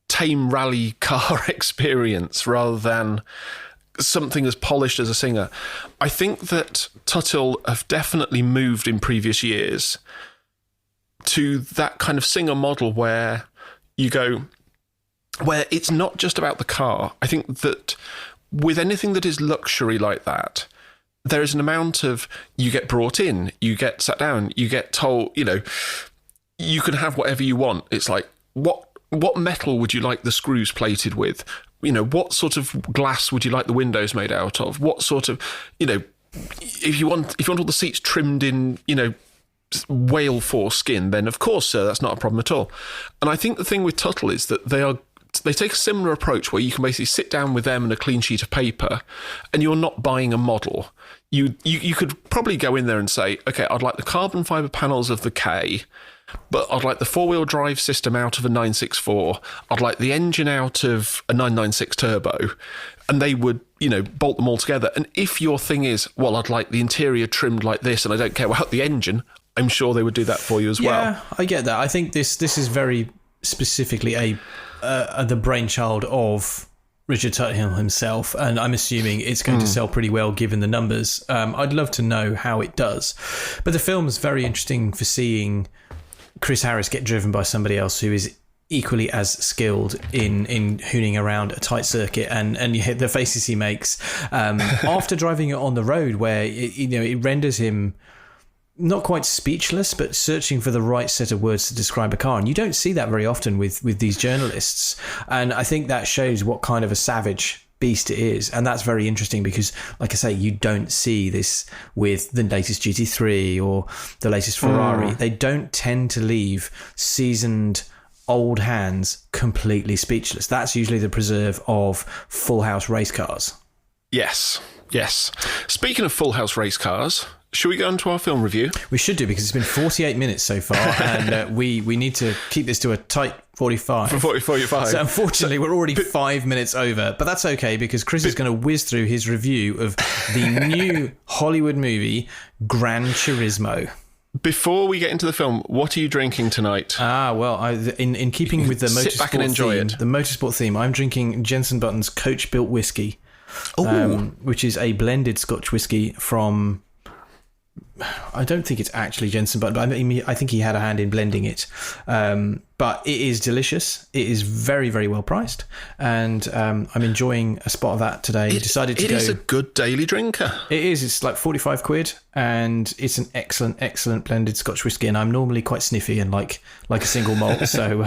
tame rally car experience rather than something as polished as a Singer. I think that Tuthill have definitely moved in previous years to that kind of Singer model where it's not just about the car. I think that with anything that is luxury like that, there is an amount of, you get brought in, you get sat down, you get told, you can have whatever you want. It's like, what metal would you like the screws plated with? What sort of glass would you like the windows made out of? What sort of, if you want all the seats trimmed in, whale foreskin, then of course, sir, that's not a problem at all. And I think the thing with Tuthill is that they take a similar approach where you can basically sit down with them and a clean sheet of paper and you're not buying a model. You could probably go in there and say, okay, I'd like the carbon fibre panels of the K, but I'd like the four-wheel drive system out of a 964. I'd like the engine out of a 996 turbo. And they would, bolt them all together. And if your thing is, well, I'd like the interior trimmed like this and I don't care about the engine, I'm sure they would do that for you as well. Yeah, I get that. I think this is very specifically the brainchild of Richard Tuthill himself, and I'm assuming it's going to sell pretty well given the numbers. I'd love to know how it does. But the film's very interesting for seeing Chris Harris get driven by somebody else who is equally as skilled in hooning around a tight circuit, and the faces he makes after driving it on the road, where it renders him not quite speechless, but searching for the right set of words to describe a car. And you don't see that very often with these journalists. And I think that shows what kind of a savage beast it is. And that's very interesting because, like I say, you don't see this with the latest GT3 or the latest Ferrari. They don't tend to leave seasoned old hands completely speechless. That's usually the preserve of full house race cars. Yes. Speaking of full house race cars, should we go on to our film review? We should do, because it's been 48 minutes so far, and we need to keep this to a tight 45. 45. So unfortunately, we're already 5 minutes over, but that's okay, because Chris is going to whiz through his review of the new Hollywood movie, Gran Turismo. Before we get into the film, what are you drinking tonight? Well, in keeping with the sit back and enjoy theme, the motorsport theme, I'm drinking Jensen Button's Coach Built Whiskey, which is a blended Scotch whiskey from... I don't think it's actually Jensen Button, but I think he had a hand in blending it. But it is delicious. It is very, very well priced, and I'm enjoying a spot of that today. It is a good daily drinker. It is. It's like 45 quid, and it's an excellent blended Scotch whiskey. And I'm normally quite sniffy and like a single malt, so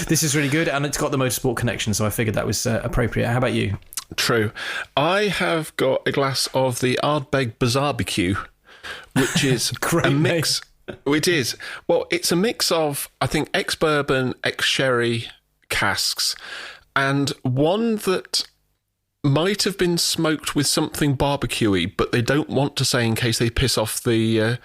this is really good, and it's got the motorsport connection. So I figured that was appropriate. How about you? True. I have got a glass of the Ardbeg Barbecue, which is a mix. It is. Well, it's a mix of, I think, ex-bourbon, ex-sherry casks, and one that might have been smoked with something barbecuey, but they don't want to say in case they piss off the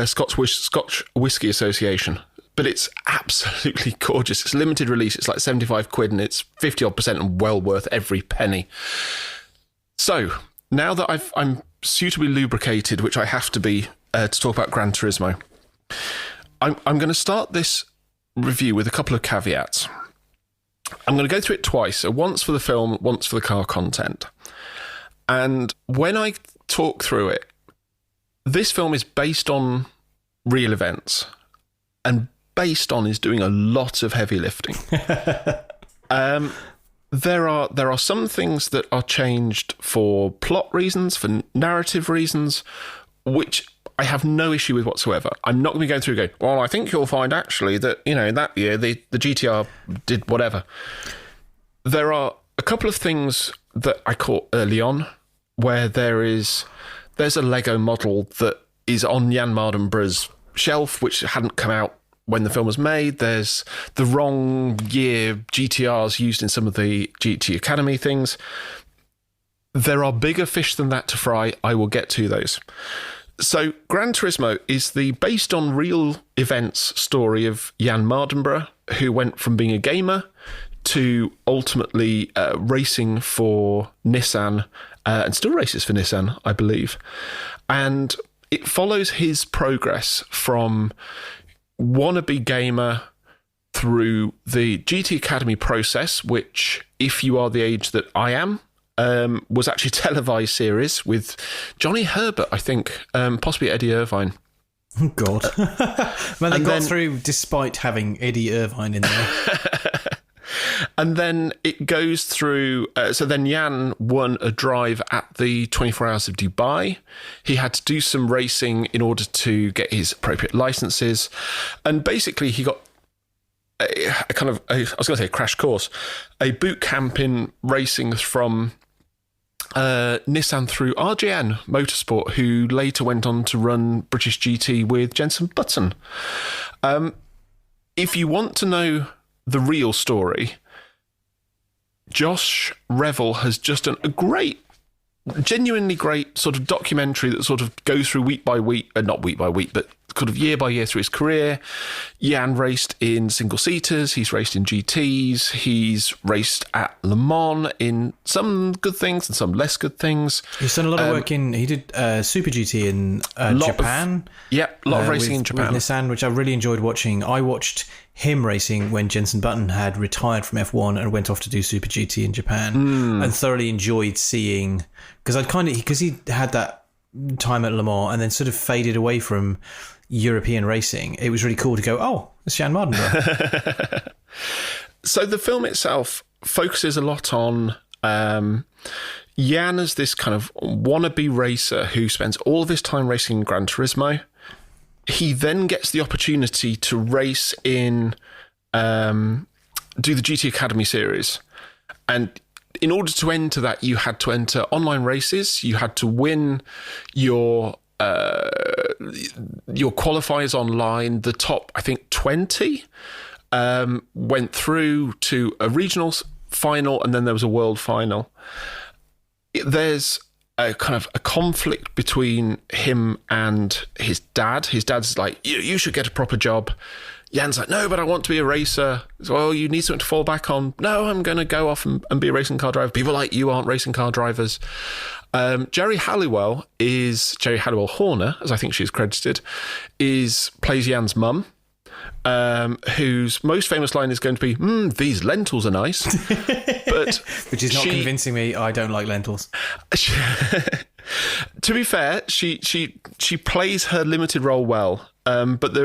Scotch Whisky Association. But it's absolutely gorgeous. It's limited release. It's like 75 quid, and it's 50-odd% and well worth every penny. So, now that I'm suitably lubricated, which I have to be to talk about Gran Turismo, I'm going to start this review with a couple of caveats. I'm going to go through it twice, so once for the film, once for the car content. And when I talk through it, this film is based on real events, and based on is doing a lot of heavy lifting. There are some things that are changed for plot reasons, for narrative reasons, which I have no issue with whatsoever. I'm not going to be going through and going, well, I think you'll find actually that, that year the GTR did whatever. There are a couple of things that I caught early on where there's there's a Lego model that is on Jan Mardenborough's shelf, which hadn't come out when the film was made. There's the wrong year GTRs used in some of the GT Academy things. There are bigger fish than that to fry. I will get to those. So Gran Turismo is the based on real events story of Jan Mardenborough, who went from being a gamer to ultimately racing for Nissan, and still races for Nissan, I believe. And it follows his progress from wannabe gamer through the GT Academy process, which, if you are the age that I am, was actually a televised series with Johnny Herbert, I think, possibly Eddie Irvine. Oh, God. Man, they got through despite having Eddie Irvine in there. And then it goes through... so then Jan won a drive at the 24 Hours of Dubai. He had to do some racing in order to get his appropriate licenses. And basically he got a kind of... I was going to say a crash course. A boot camp in racing from Nissan through RGN Motorsport, who later went on to run British GT with Jenson Button. If you want to know the real story, Josh Revel has just done a genuinely great sort of documentary that sort of goes through week by week, not week by week, but kind of year by year through his career. Jan raced in single-seaters, he's raced in GTs, he's raced at Le Mans in some good things and some less good things. He's done a lot of work he did Super GT in Japan. A lot of racing in Japan. With Nissan, which I really enjoyed watching. I watched him racing when Jenson Button had retired from F1 and went off to do Super GT in Japan, and thoroughly enjoyed seeing, because he had that time at Le Mans and then sort of faded away from European racing. It was really cool to go, oh, it's Jan Mardenborough. So the film itself focuses a lot on Jan as this kind of wannabe racer who spends all of his time racing in Gran Turismo. He then gets the opportunity to race in do the GT Academy series, and in order to enter that, you had to enter online races. You had to win your qualifiers online. The top, I think, 20 went through to a regional final, and then there was a world final. There's a kind of a conflict between him and his dad. His dad's like, you should get a proper job. Jan's like, no, but I want to be a racer. So, well, you need something to fall back on. No, I'm going to go off and be a racing car driver. People like you aren't racing car drivers. Jerry Halliwell Horner, as I think she's credited, plays Jan's mum, whose most famous line is going to be, these lentils are nice. But which is not convincing me. I don't like lentils. To be fair, she plays her limited role well, but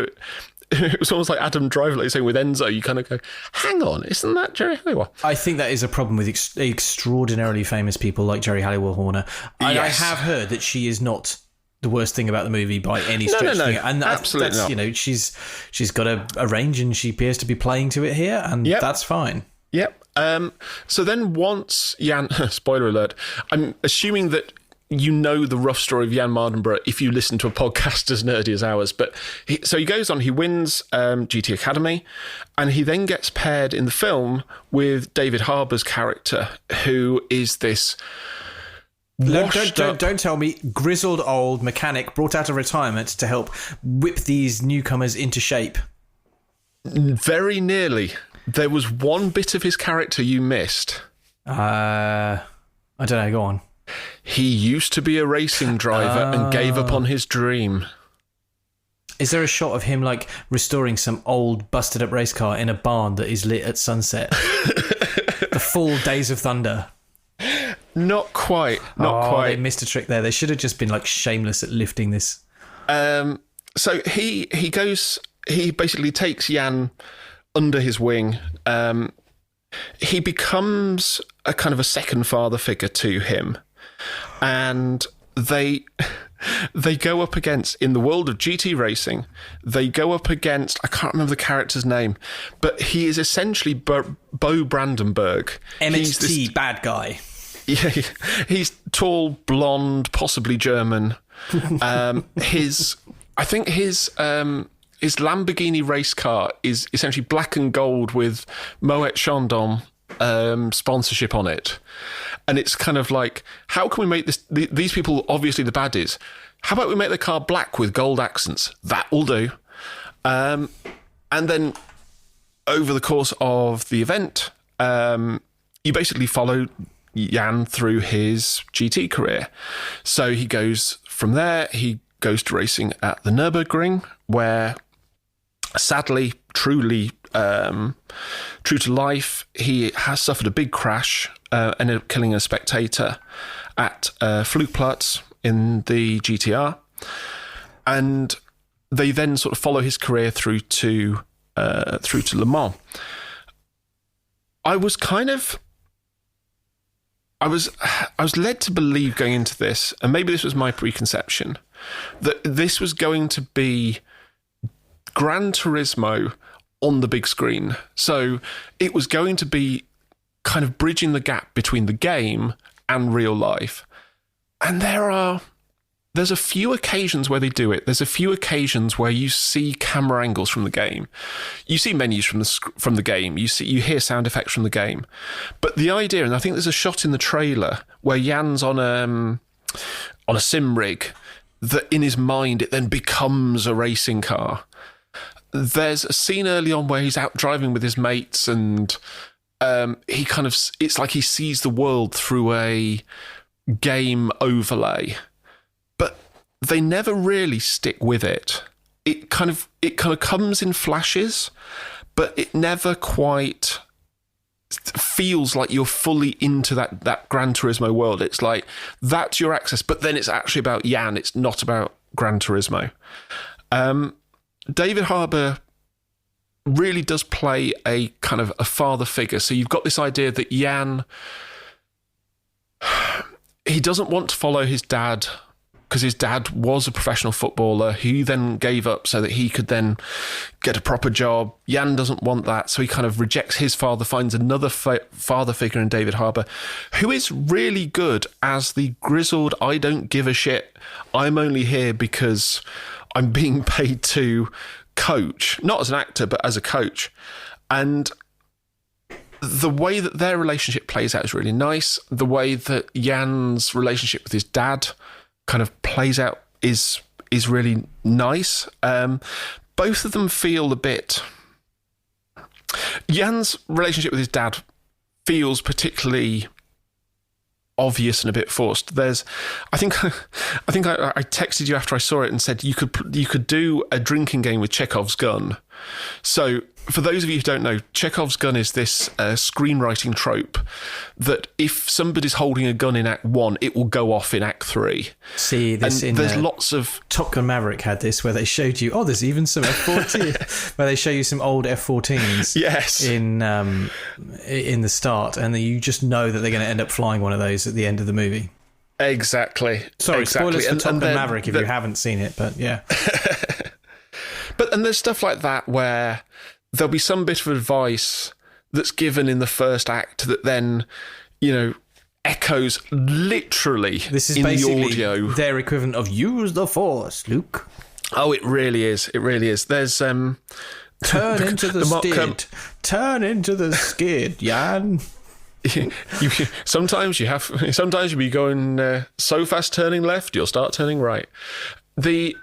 it was almost like Adam Driver, like saying with Enzo, you kind of go, hang on, isn't that Jerry Halliwell? I think that is a problem with extraordinarily famous people like Jerry Halliwell Horner. Yes. I have heard that she is not the worst thing about the movie by any stretch. No. And absolutely that's, not. She's got a range and she appears to be playing to it here, and that's fine. Yep. So then once Jan, spoiler alert, I'm assuming that you know the rough story of Jan Mardenborough if you listen to a podcast as nerdy as ours. But he goes on, he wins GT Academy, and he then gets paired in the film with David Harbour's character, who is this... Don't tell me, grizzled old mechanic brought out of retirement to help whip these newcomers into shape. Very nearly. There was one bit of his character you missed. I don't know, go on. He used to be a racing driver and gave up on his dream. Is there a shot of him like restoring some old busted up race car in a barn that is lit at sunset? The full Days of Thunder. Not quite. They missed a trick there. They should have just been like shameless at lifting this. So he basically takes Jan under his wing. He becomes a kind of a second father figure to him. And they go up against, in the world of GT racing, they go up against, I can't remember the character's name, but he is essentially Bo Brandenburg. MXT bad guy. Yeah, he's tall, blonde, possibly German. His Lamborghini race car is essentially black and gold with Moet Chandon sponsorship on it. And it's kind of like, how can we make this... These people, obviously the baddies, how about we make the car black with gold accents? That will do. And then over the course of the event, you basically follow Jan through his GT career. So he goes from there, he goes to racing at the Nürburgring, where sadly, truly true to life, he has suffered a big crash, ended up killing a spectator at Flugplatz in the GTR. And they then sort of follow his career through to Le Mans. I was led to believe going into this, and maybe this was my preconception, that this was going to be Gran Turismo on the big screen. So it was going to be kind of bridging the gap between the game and real life. And there's a few occasions where they do it. There's a few occasions where you see camera angles from the game. You see menus from the game. You hear sound effects from the game. But the idea, and I think there's a shot in the trailer where Jan's on a sim rig, that in his mind it then becomes a racing car. There's a scene early on where he's out driving with his mates, and it's like he sees the world through a game overlay. But they never really stick with it. It kind of comes in flashes, but it never quite feels like you're fully into that Gran Turismo world. It's like, that's your access, but then it's actually about Jan. It's not about Gran Turismo. David Harbour really does play a kind of a father figure. So you've got this idea that Jan, he doesn't want to follow his dad, because his dad was a professional footballer who he then gave up so that he could then get a proper job. Jan doesn't want that, so he kind of rejects his father, finds another father figure in David Harbour, who is really good as the grizzled, I don't give a shit, I'm only here because I'm being paid to coach, not as an actor, but as a coach. And the way that their relationship plays out is really nice. The way that Jan's relationship with his dad kind of plays out is really nice. Both of them feel a bit... Jan's relationship with his dad feels particularly obvious and a bit forced. I think I texted you after I saw it and said you could do a drinking game with Chekhov's gun. So for those of you who don't know, Chekhov's gun is this screenwriting trope that if somebody's holding a gun in Act 1, it will go off in Act 3. See, this and there's lots of... Top Gun Maverick had this, where they showed you, there's even some F-14, where they show you some old F-14s yes. in the start, and then you just know that they're going to end up flying one of those at the end of the movie. Exactly. Sorry, spoilers for Top Gun Maverick if you haven't seen it, but yeah. And there's stuff like that where there'll be some bit of advice that's given in the first act that then, echoes literally this is in basically the audio. Their equivalent of use the Force, Luke. Oh, it really is. It really is. There's turn into the skid. Turn into the skid, Jan. Sometimes you'll be going so fast turning left, you'll start turning right. The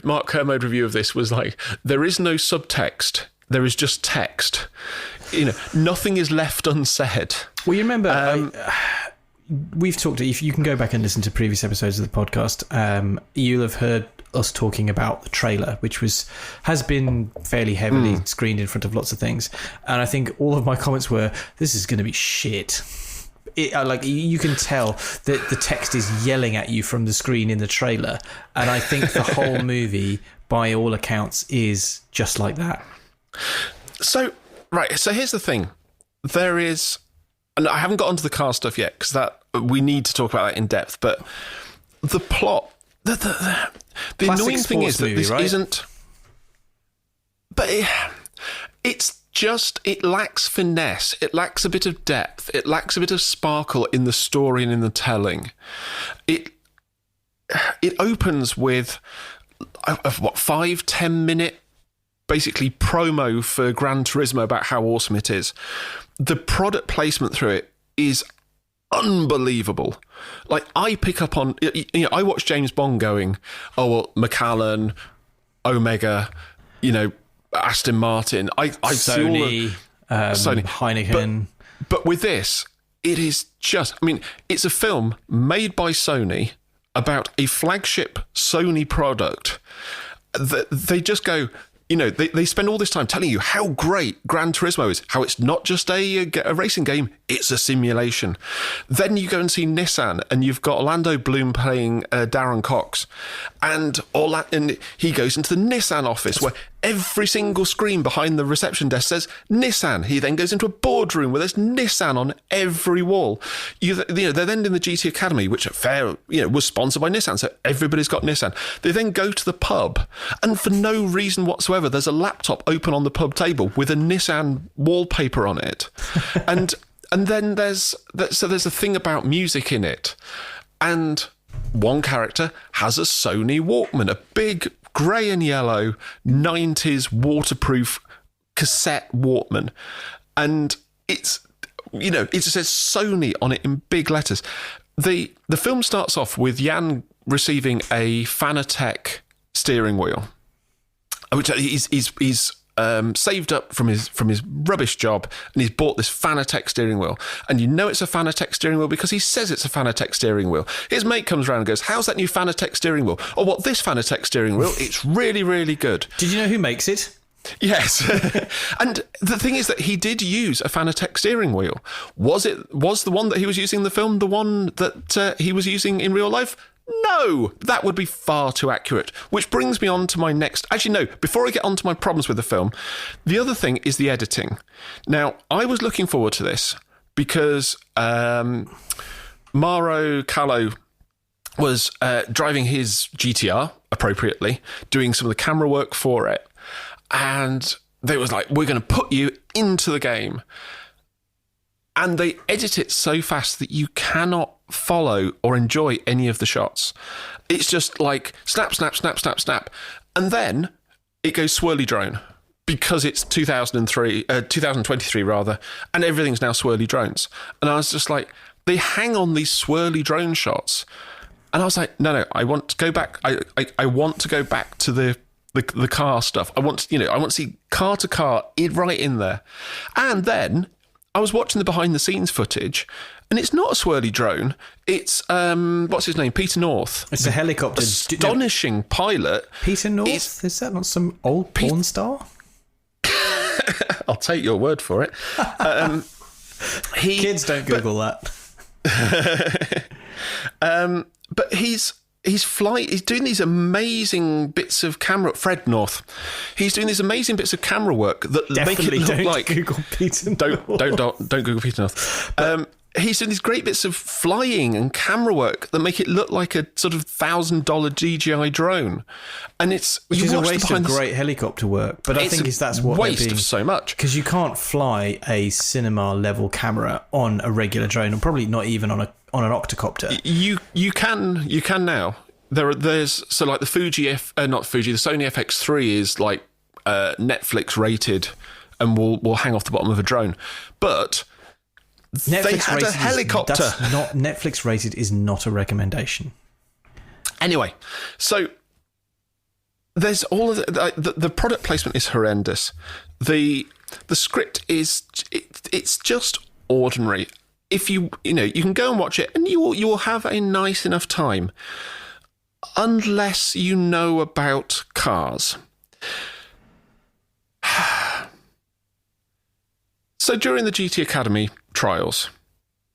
Mark Kermode review of this was like, there is no subtext, there is just text. Nothing is left unsaid. Well, you remember, we've talked, if you can go back and listen to previous episodes of the podcast, you'll have heard us talking about the trailer, which has been fairly heavily screened in front of lots of things. And I think all of my comments were, this is going to be shit. You can tell that the text is yelling at you from the screen in the trailer, and I think the whole movie, by all accounts, is just like that. So here's the thing: there is, and I haven't got onto the car stuff yet because that we need to talk about that in depth. But the plot, the annoying thing is that this isn't. But it's it lacks finesse. It lacks a bit of depth. It lacks a bit of sparkle in the story and in the telling. It opens with a 5-10 minute basically promo for Gran Turismo about how awesome it is. The product placement through it is unbelievable. Like, I pick up on, I watch James Bond going, oh, well, Macallan, Omega, Aston Martin. I Sony, see all of Sony, Heineken. But with this, it is just, it's a film made by Sony about a flagship Sony product that they just go, they spend all this time telling you how great Gran Turismo is, how it's not just a racing game, it's a simulation. Then you go and see Nissan, and you've got Orlando Bloom playing Darren Cox, and he goes into the Nissan office where every single screen behind the reception desk says Nissan. He then goes into a boardroom where there's Nissan on every wall. They're then in the GT Academy, which was sponsored by Nissan, so everybody's got Nissan. They then go to the pub, and for no reason whatsoever, there's a laptop open on the pub table with a Nissan wallpaper on it, and then there's a thing about music in it, and one character has a Sony Walkman, a big grey and yellow 90s waterproof cassette Walkman, and it says Sony on it in big letters. The film starts off with Jan receiving a Fanatec steering wheel, which he's saved up from his rubbish job, and he's bought this Fanatec steering wheel. And it's a Fanatec steering wheel because he says it's a Fanatec steering wheel. His mate comes around and goes, how's that new Fanatec steering wheel? Oh, what, this Fanatec steering wheel? It's really, really good. Did you know who makes it? Yes. And the thing is that he did use a Fanatec steering wheel. Was the one that he was using in the film the one that he was using in real life? No, that would be far too accurate. Which brings me on to my next... Actually, no, before I get on to my problems with the film, the other thing is the editing. Now, I was looking forward to this because Mauro Callo was driving his GTR, appropriately, doing some of the camera work for it. And they was like, we're going to put you into the game. And they edit it so fast that you cannot follow or enjoy any of the shots. It's just like snap, snap, snap, snap, snap. And then it goes swirly drone because it's 2023 rather, and everything's now swirly drones. And I was just like, they hang on these swirly drone shots. And I was like, no, I want to go back. I want to go back to the car stuff. I want to see car to car right in there. And then I was watching the behind the scenes footage, and it's not a swirly drone. It's what's his name? Peter North. It's a helicopter. Astonishing pilot. Peter North? Is that not some old porn star? I'll take your word for it. Kids don't Google that. But he's doing these amazing bits of camera. Fred North. He's doing these amazing bits of camera work that Definitely make it look don't like Google Peter North. Don't Google Peter North. He's doing these great bits of flying and camera work that make it look like a sort of $1,000 DJI drone, and which is a waste of great helicopter work. But I think that's what waste of so much, because you can't fly a cinema level camera on a regular drone, and probably not even on an octocopter. You can now. There's like the the Sony FX3 is like Netflix rated and will hang off the bottom of a drone, but they had a helicopter. Netflix rated is not a recommendation. Anyway, so there's all of the product placement is horrendous. The script it's just ordinary. If you can go and watch it, and you will have a nice enough time, unless you know about cars. So during the GT Academy trials,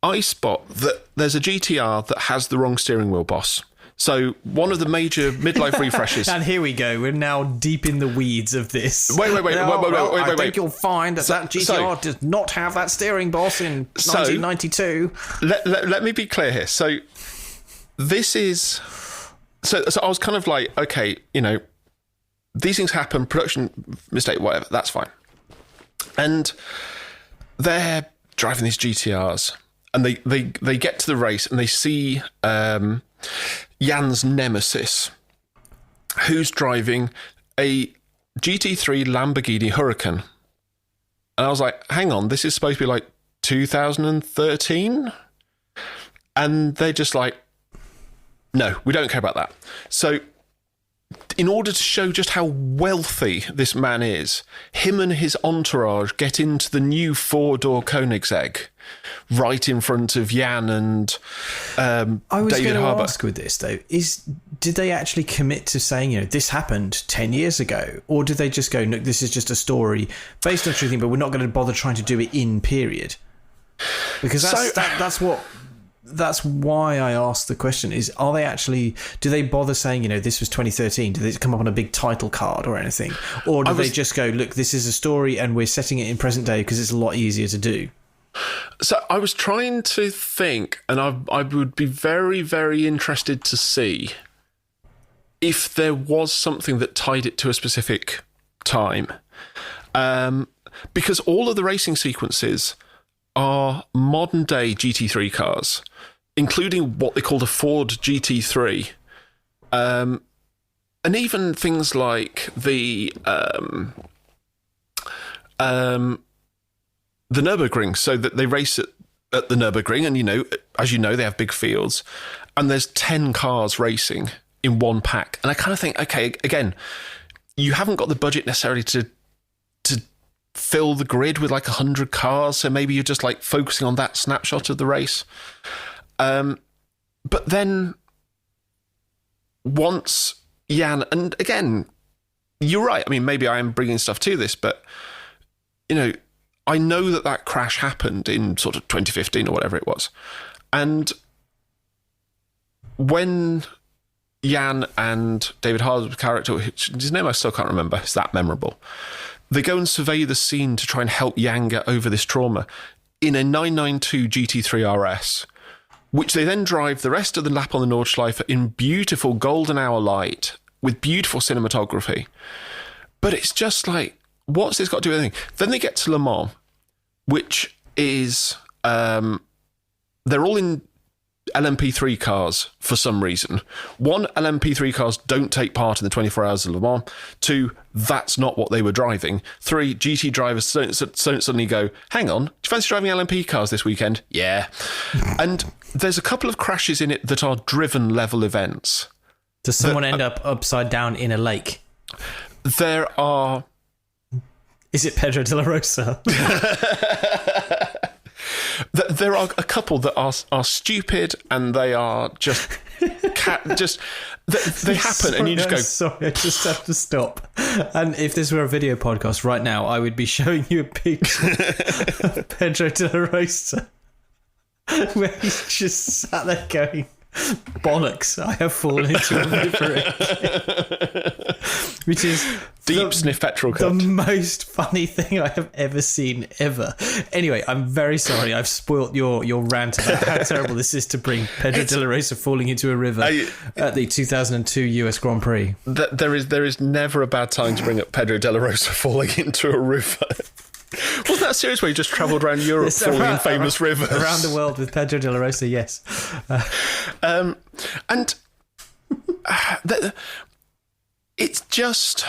I spot that there's a GTR that has the wrong steering wheel boss. So one of the major midlife refreshes. And here we go. We're now deep in the weeds of this. Wait. I think you'll find that GTR does not have that steering boss in 1992. Let me be clear here. So this is... So I was kind of like, okay, these things happen, production mistake, whatever, that's fine. And they're driving these GTRs, and they get to the race, and they see Jan's nemesis, who's driving a GT3 Lamborghini Huracan. And I was like, hang on, this is supposed to be like 2013? And they're just like, no, we don't care about that. So in order to show just how wealthy this man is, him and his entourage get into the new 4-door Koenigsegg right in front of Jan and I was David going to Harbour. ask with this, though, did they actually commit to saying, this happened 10 years ago? Or did they just go, look, this is just a story based on true thing, but we're not going to bother trying to do it in period? Because that's why I asked the question is, do they bother saying, this was 2013? Do they come up on a big title card or anything? Or do they just go, look, this is a story and we're setting it in present day because it's a lot easier to do? So I was trying to think, and I would be very, very interested to see if there was something that tied it to a specific time. Because all of the racing sequences are modern day GT3 cars, including what they called a Ford GT3. And even things like the Nürburgring, so that they race at the Nürburgring, and as you know, they have big fields, and there's 10 cars racing in one pack. And I kind of think, okay, again, you haven't got the budget necessarily to fill the grid with like 100 cars, so maybe you're just like focusing on that snapshot of the race. But then once Jan, and again, you're right, I mean, maybe I am bringing stuff to this, but I know that crash happened in sort of 2015 or whatever it was. And when Jan and David Harbour's character, his name I still can't remember, it's that memorable, they go and survey the scene to try and help Jan get over this trauma in a 992 GT3 RS, which they then drive the rest of the lap on the Nordschleife in beautiful golden hour light with beautiful cinematography. But it's just like, what's this got to do with anything? Then they get to Le Mans, which is, they're all in LMP3 cars for some reason. One, LMP3 cars don't take part in the 24 Hours of Le Mans. Two, that's not what they were driving. Three, GT drivers don't suddenly go, hang on, do you fancy driving LMP cars this weekend? Yeah. And there's a couple of crashes in it that are driven level events. Does someone end up upside down in a lake? There are... Is it Pedro de la Rosa? There are a couple that are stupid, and they are just they happen, and you just go. Sorry, I just have to stop. And if this were a video podcast right now, I would be showing you a picture of Pedro de la Rosa, where he's just sat there going, bollocks, I have fallen into a river. Which is deep sniff petrol cut. The most funny thing I have ever seen ever. Anyway, I'm very sorry I've spoilt your rant about how terrible this is to bring Pedro de la Rosa falling into a river at the 2002 US Grand Prix. There is never a bad time to bring up Pedro de la Rosa falling into a river. Wasn't that a series where he just travelled around Europe falling in famous rivers? Around the world with Pedro de la Rosa, yes. It's just...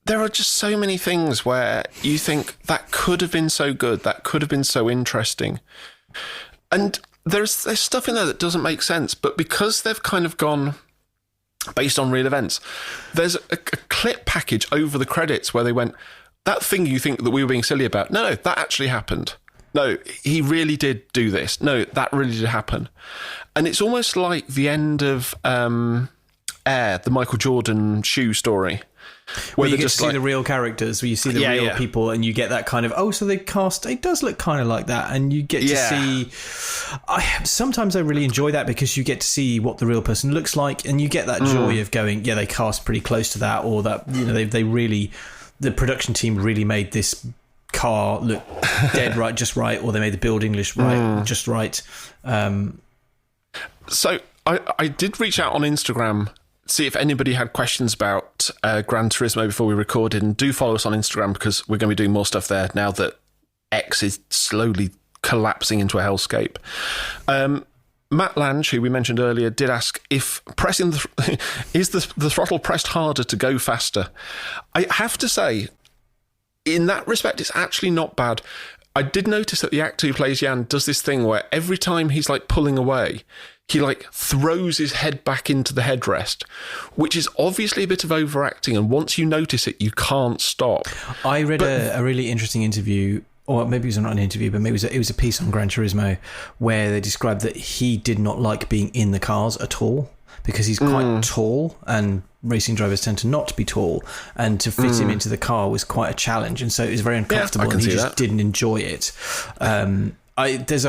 There are just so many things where you think that could have been so good, that could have been so interesting. And there's stuff in there that doesn't make sense, but because they've kind of gone based on real events, there's a clip package over the credits where they went, that thing you think that we were being silly about, no, that actually happened. No, he really did do this. No, that really did happen. And it's almost like the end of Air, the Michael Jordan shoe story. Where you get to see the real characters, where you see the real people, and you get that kind of, so they cast, it does look kind of like that, and you get to see, sometimes I really enjoy that because you get to see what the real person looks like, and you get that joy of going, they cast pretty close to that, or that, they really, the production team really made this car look dead right, just right, or they made the build English right, just right. So I did reach out on Instagram see if anybody had questions about Gran Turismo before we recorded, and do follow us on Instagram because we're going to be doing more stuff there now that X is slowly collapsing into a hellscape. Matt Lange, who we mentioned earlier, did ask if pressing is the throttle pressed harder to go faster. I have to say, in that respect, it's actually not bad. I did notice that the actor who plays Jan does this thing where every time he's like pulling away, he like throws his head back into the headrest, which is obviously a bit of overacting. And once you notice it, you can't stop. I read a really interesting interview, or maybe it was not an interview, but maybe it was a piece on Gran Turismo where they described that he did not like being in the cars at all because he's quite tall, and racing drivers tend to not be tall, and to fit him into the car was quite a challenge, and so it was very uncomfortable, and he just didn't enjoy it. There's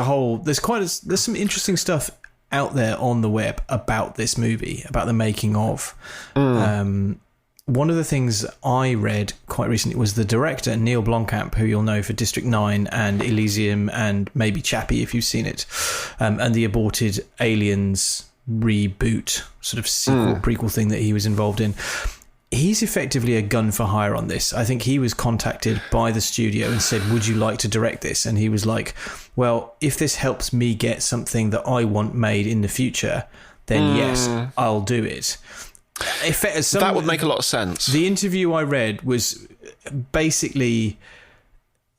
some interesting stuff out there on the web about this movie, about the making of. One of the things I read quite recently was the director, Neil Blomkamp, who you'll know for District 9 and Elysium and maybe Chappie if you've seen it, and the aborted Aliens reboot, sort of sequel, prequel thing that he was involved in. He's effectively a gun for hire on this. I think he was contacted by the studio and said, would you like to direct this? And he was like, well, if this helps me get something that I want made in the future, then yes, I'll do it. That would make a lot of sense. The interview I read was basically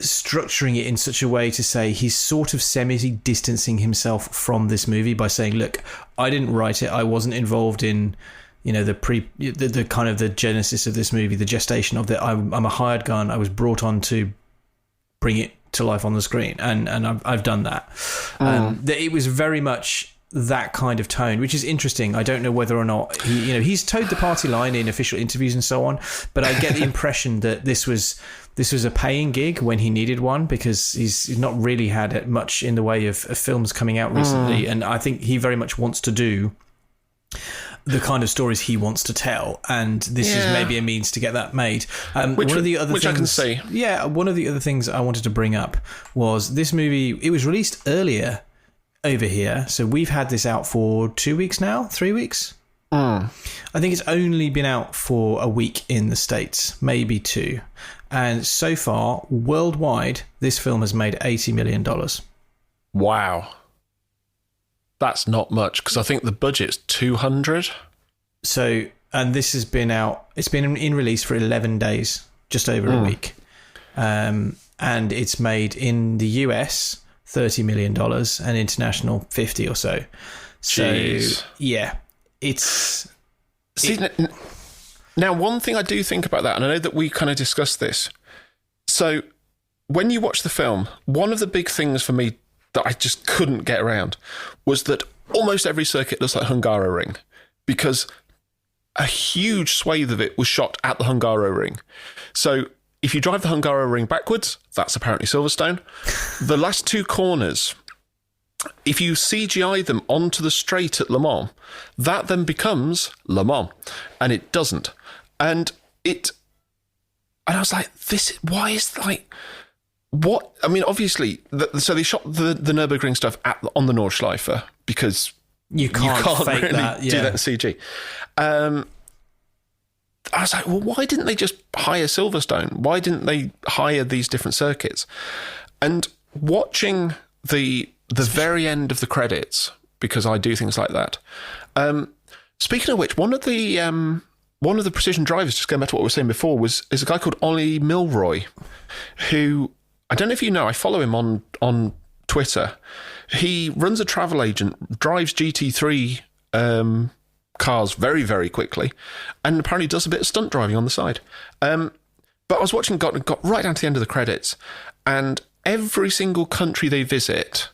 structuring it in such a way to say he's sort of semi-distancing himself from this movie by saying, look, I didn't write it. I wasn't involved in, the kind of the genesis of this movie, the gestation of it. I'm a hired gun. I was brought on to bring it to life on the screen, and I've done that. It was very much that kind of tone, which is interesting. I don't know whether or not he's towed the party line in official interviews and so on, but I get the impression that this was a paying gig when he needed one, because he's not really had much in the way of films coming out recently, and I think he very much wants to do the kind of stories he wants to tell, and this is maybe a means to get that made. One of the other things I can see. Yeah, one of the other things I wanted to bring up was this movie. It was released earlier over here, so we've had this out for 2 weeks now, 3 weeks. I think it's only been out for a week in the States, maybe 2. And so far, worldwide, this film has made $80 million. Wow. That's not much, because I think the budget's 200. So, and this has been out, it's been in release for 11 days, just over a week. And it's made in the US $30 million and international 50 or so. Jeez. So, yeah, it's... Now, one thing I do think about that, and I know that we kind of discussed this. So, when you watch the film, one of the big things for me that I just couldn't get around was that almost every circuit looks like Hungaroring, because a huge swathe of it was shot at the Hungaroring. So if you drive the Hungaroring backwards, that's apparently Silverstone. The last 2 corners, if you CGI them onto the straight at Le Mans, that then becomes Le Mans, and it doesn't. And I was like, why is like... What I mean, obviously, so they shot the Nürburgring stuff on the Nordschleife because you can't fake really that, do that in CG. I was like, well, why didn't they just hire Silverstone? Why didn't they hire these different circuits? And watching the very end of the credits, because I do things like that. Speaking of which, one of the precision drivers, just going back to what we were saying before, is a guy called Ollie Milroy, who, I don't know if you know, I follow him on Twitter. He runs a travel agent, drives GT3 cars very, very quickly, and apparently does a bit of stunt driving on the side. But I was watching, got right down to the end of the credits, and every single country they visit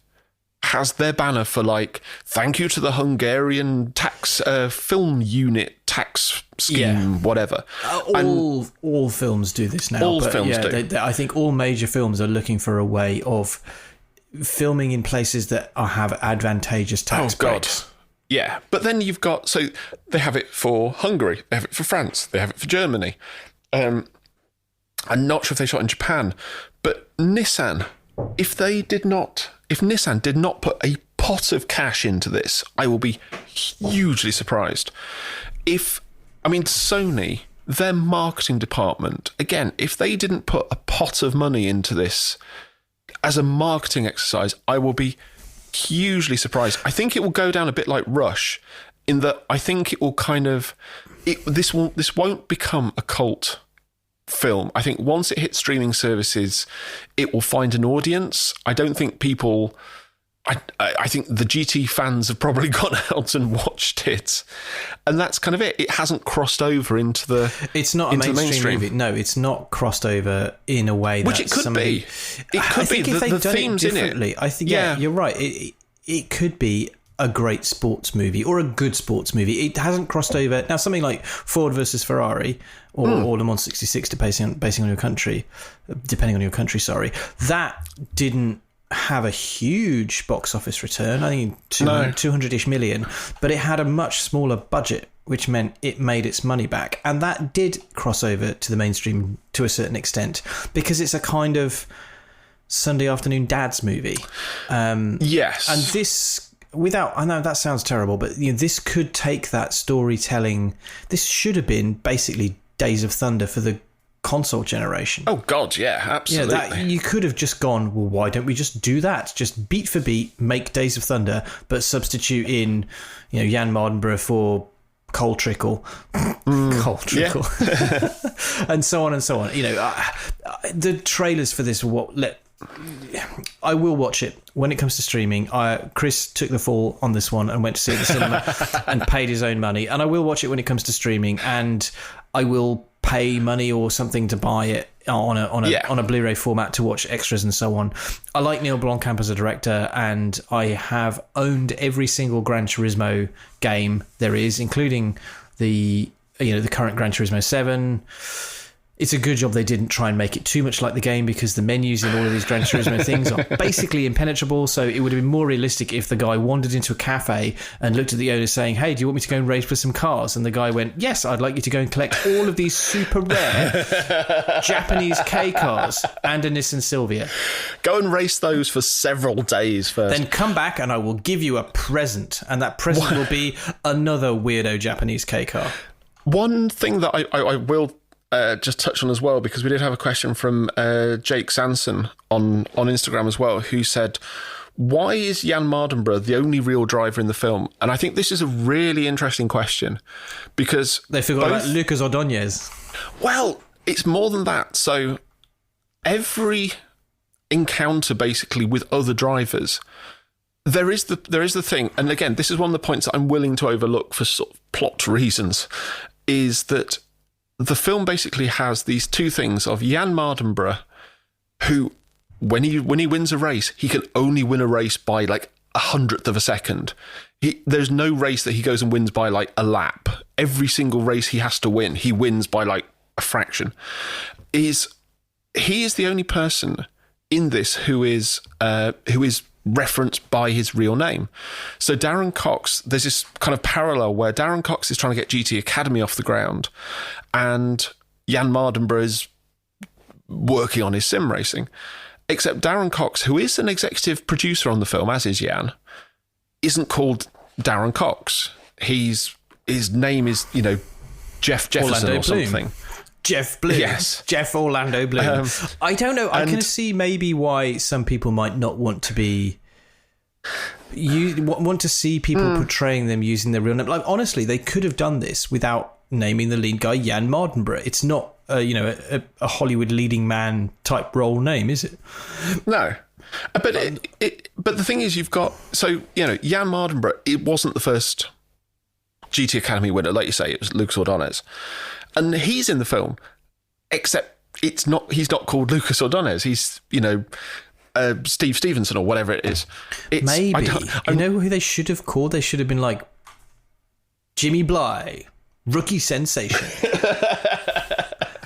has their banner for, like, thank you to the Hungarian tax film unit tax scheme, whatever. All films do this now. All films do. I think all major films are looking for a way of filming in places that have advantageous tax breaks. Yeah, but then you've got... So they have it for Hungary, they have it for France, they have it for Germany. I'm not sure if they shot in Japan, but Nissan, if Nissan did not put a pot of cash into this, I will be hugely surprised. Sony, their marketing department, again, if they didn't put a pot of money into this as a marketing exercise, I will be hugely surprised. I think it will go down a bit like Rush, in that I think it will this won't become a cult film. I think once it hits streaming services, it will find an audience. I don't think people... I think the GT fans have probably gone out and watched it, and that's kind of it. It hasn't crossed over into the. It's not a mainstream movie. No, it's not crossed over in a way that it could be. It could be. If they've done it differently, I think you're right. It could be a great sports movie or a good sports movie. It hasn't crossed over. Now, something like Ford versus Ferrari or Le Mans 66, depending on your country. That didn't have a huge box office return. I think 200-ish million, but it had a much smaller budget, which meant it made its money back. And that did cross over to the mainstream to a certain extent, because it's a kind of Sunday afternoon dad's movie. Yes. And this, I know that sounds terrible, but this could take that storytelling. This should have been basically Days of Thunder for the console generation. Oh God, yeah, absolutely. You could have just gone, well, why don't we just do that? Just beat for beat, make Days of Thunder, but substitute in, Jan Mardenborough for Cole Trickle, and so on and so on. The trailers for this I will watch it when it comes to streaming. Chris took the fall on this one and went to see it in the cinema and paid his own money, and I will watch it when it comes to streaming, and I will pay money or something to buy it on a Blu-ray format to watch extras and so on. I like Neil Blomkamp as a director, and I have owned every single Gran Turismo game there is, including the current Gran Turismo 7. It's a good job they didn't try and make it too much like the game, because the menus in all of these Gran Turismo things are basically impenetrable. So it would have been more realistic if the guy wandered into a cafe and looked at the owner saying, hey, do you want me to go and race for some cars? And the guy went, yes, I'd like you to go and collect all of these super rare Japanese K cars and a Nissan Silvia. Go and race those for several days first. Then come back and I will give you a present. And that present will be another weirdo Japanese K car. One thing that I will... just touch on as well, because we did have a question from Jake Sanson on Instagram as well, who said, why is Jan Mardenborough the only real driver in the film? And I think this is a really interesting question, because they forgot about Lucas Ordóñez. Well, it's more than that. So every encounter basically with other drivers, there is the thing, and again, this is one of the points that I'm willing to overlook for sort of plot reasons, is that the film basically has these two things of Jan Mardenborough, who, when he wins a race, he can only win a race by like 100th of a second. There's no race that he goes and wins by like a lap. Every single race he has to win, he wins by like a fraction. He is the only person in this who is referenced by his real name. So Darren Cox, there's this kind of parallel where Darren Cox is trying to get GT Academy off the ground, and Jan Mardenborough is working on his sim racing. Except Darren Cox, who is an executive producer on the film, as is Jan, isn't called Darren Cox. His name is, Jeff Jefferson Orlando or something. Bloom. Jeff Bloom. Yes. Jeff Orlando Bloom. I don't know. I can see maybe why some people might not want to be... You want to see people portraying them using their real name. Like, honestly, they could have done this without naming the lead guy Jan Mardenborough. It's not, a Hollywood leading man type role name, is it? No. But but the thing is, you've got... So, Jan Mardenborough, it wasn't the first GT Academy winner. Like you say, it was Lucas Ordóñez. And he's in the film, except he's not called Lucas Ordóñez. He's, Steve Stevenson or whatever it is. Maybe. You know who they should have called? They should have been like Jimmy Bly, rookie sensation.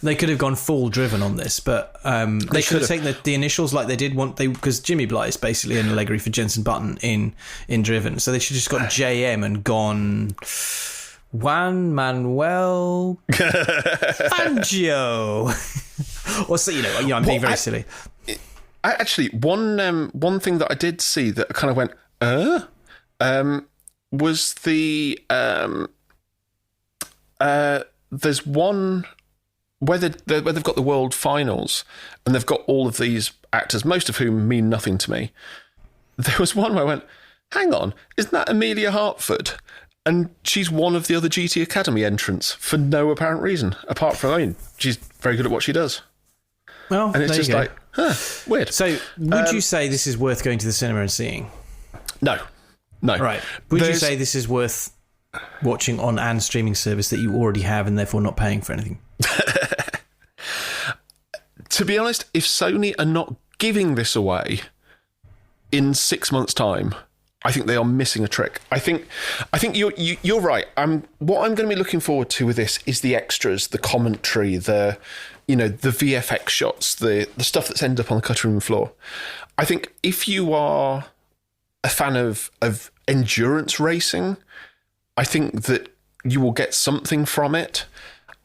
They could have gone full Driven on this, but they should have taken the initials like they did because Jimmy Bly is basically an allegory for Jensen Button in Driven. So they should have just got JM and gone Juan Manuel Fangio. Or so, I'm being very silly. Actually, one thing that I did see that kind of went, was the there's one where they've got the world finals and they've got all of these actors, most of whom mean nothing to me. There was one where I went, hang on, isn't that Amelia Hartford? And she's one of the other GT Academy entrants for no apparent reason, apart from, I mean, she's very good at what she does. Well, and it's just like, weird. So would you say this is worth going to the cinema and seeing? No. Right. Would you say this is worth watching on an streaming service that you already have and therefore not paying for anything? To be honest, if Sony are not giving this away in 6 months' time, I think they are missing a trick. I think you're right. What I'm going to be looking forward to with this is the extras, the commentary, the VFX shots, the stuff that's ended up on the cutting room floor. I think if you are a fan of endurance racing, I think that you will get something from it.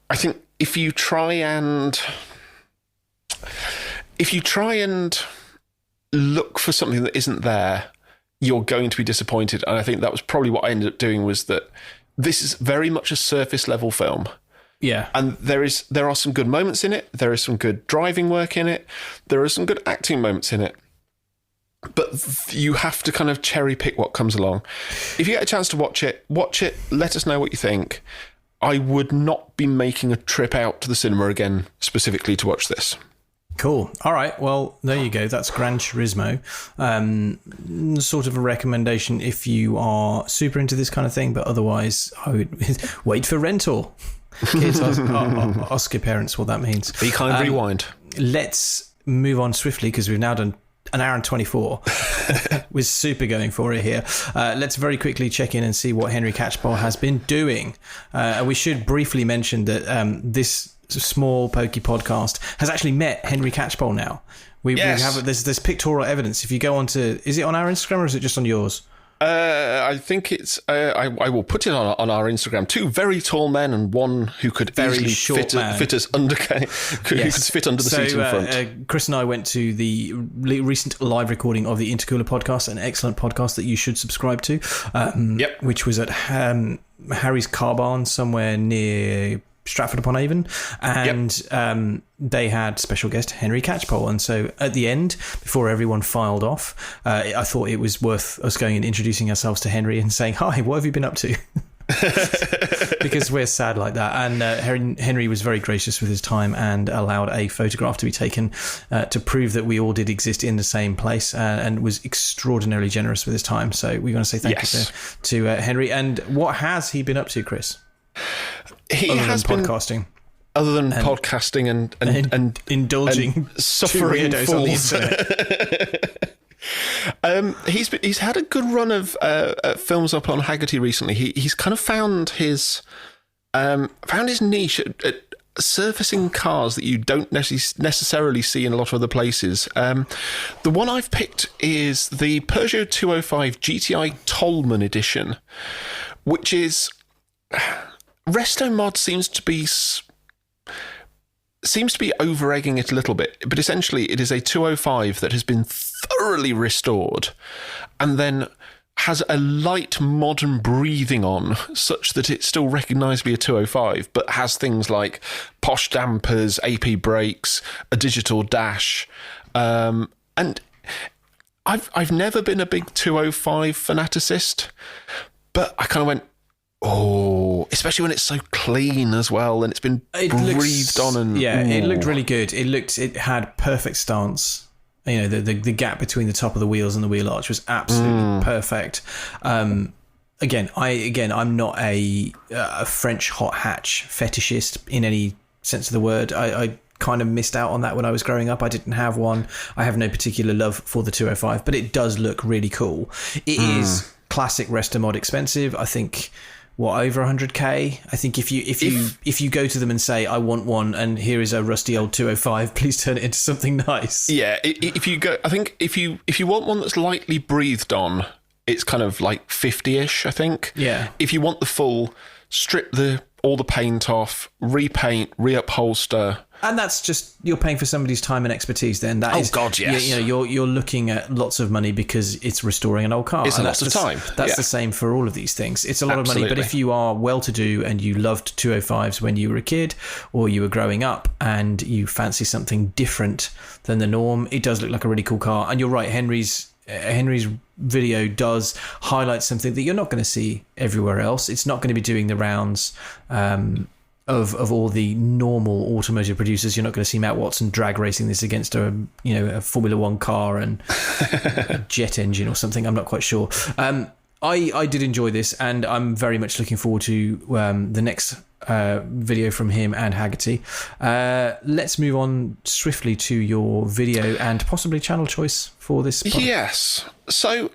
I think if you try and look for something that isn't there, you're going to be disappointed. And I think that was probably what I ended up doing, was that this is very much a surface level film. Yeah. And there are some good moments in it. There is some good driving work in it. There are some good acting moments in it. But you have to kind of cherry pick what comes along. If you get a chance to watch it, let us know what you think. I would not be making a trip out to the cinema again specifically to watch this. Cool. All right. Well, there you go. That's Gran Turismo. Sort of a recommendation if you are super into this kind of thing, but otherwise I would wait for rental. Kids, ask your parents what that means. Be kind, rewind. Let's move on swiftly because we've now done an hour and 24. We're super going for it here. Let's very quickly check in and see what Henry Catchpole has been doing. We should briefly mention that this small pokey podcast has actually met Henry Catchpole now. We have there's pictorial evidence. If you go on to, is it on our Instagram or is it just on yours? I think it's. I will put it on our Instagram. Two very tall men and one who could easily fit us under. Who could fit under the seat in front. Chris and I went to the recent live recording of the Intercooler podcast, an excellent podcast that you should subscribe to. Which was at Harry's Car Barn somewhere near Stratford upon Avon, and they had special guest Henry Catchpole. And so at the end, before everyone filed off, I thought it was worth us going and introducing ourselves to Henry and saying, hi, what have you been up to? Because we're sad like that. And Henry was very gracious with his time and allowed a photograph to be taken to prove that we all did exist in the same place, and was extraordinarily generous with his time. So we want to say thank you to Henry. And what has he been up to, Chris? He has been podcasting. Other than podcasting and indulging and suffering fools on the internet. He's had a good run of films up on Haggerty recently. He's kind of found his niche at surfacing cars that you don't necessarily see in a lot of other places. The one I've picked is the Peugeot 205 GTI Tolman edition, which is Resto Mod seems to be over-egging it a little bit, but essentially it is a 205 that has been thoroughly restored and then has a light modern breathing on, such that it's still recognisably a 205, but has things like posh dampers, AP brakes, a digital dash, and I've never been a big 205 fanaticist, but I kind of went, oh, especially when it's so clean as well, and it's been breathed on, and it looked really good. It had perfect stance. You know, the gap between the top of the wheels and the wheel arch was absolutely perfect. Again, I'm not a French hot hatch fetishist in any sense of the word. I kind of missed out on that when I was growing up. I didn't have one. I have no particular love for the 205, but it does look really cool. It is classic Resto Mod expensive. I think over 100k. I think if you go to them and say, I want one and here is a rusty old 205, please turn it into something nice. Yeah, if you go, I think if you want one that's lightly breathed on, it's kind of like 50ish, I think. Yeah. If you want the full, strip all the paint off, repaint, reupholster. And that's just, you're paying for somebody's time and expertise then. God, yes. You're looking at lots of money because it's restoring an old car. It's a lot of time. That's the same for all of these things. It's a lot of money, but if you are well-to-do and you loved 205s when you were a kid or you were growing up and you fancy something different than the norm, it does look like a really cool car. And you're right, Henry's video does highlight something that you're not going to see everywhere else. It's not going to be doing the rounds of all the normal automotive producers. You're not going to see Matt Watson drag racing this against a Formula One car and a jet engine or something. I'm not quite sure. I did enjoy this, and I'm very much looking forward to the next video from him and Haggerty. Let's move on swiftly to your video and possibly channel choice for this product. Yes. So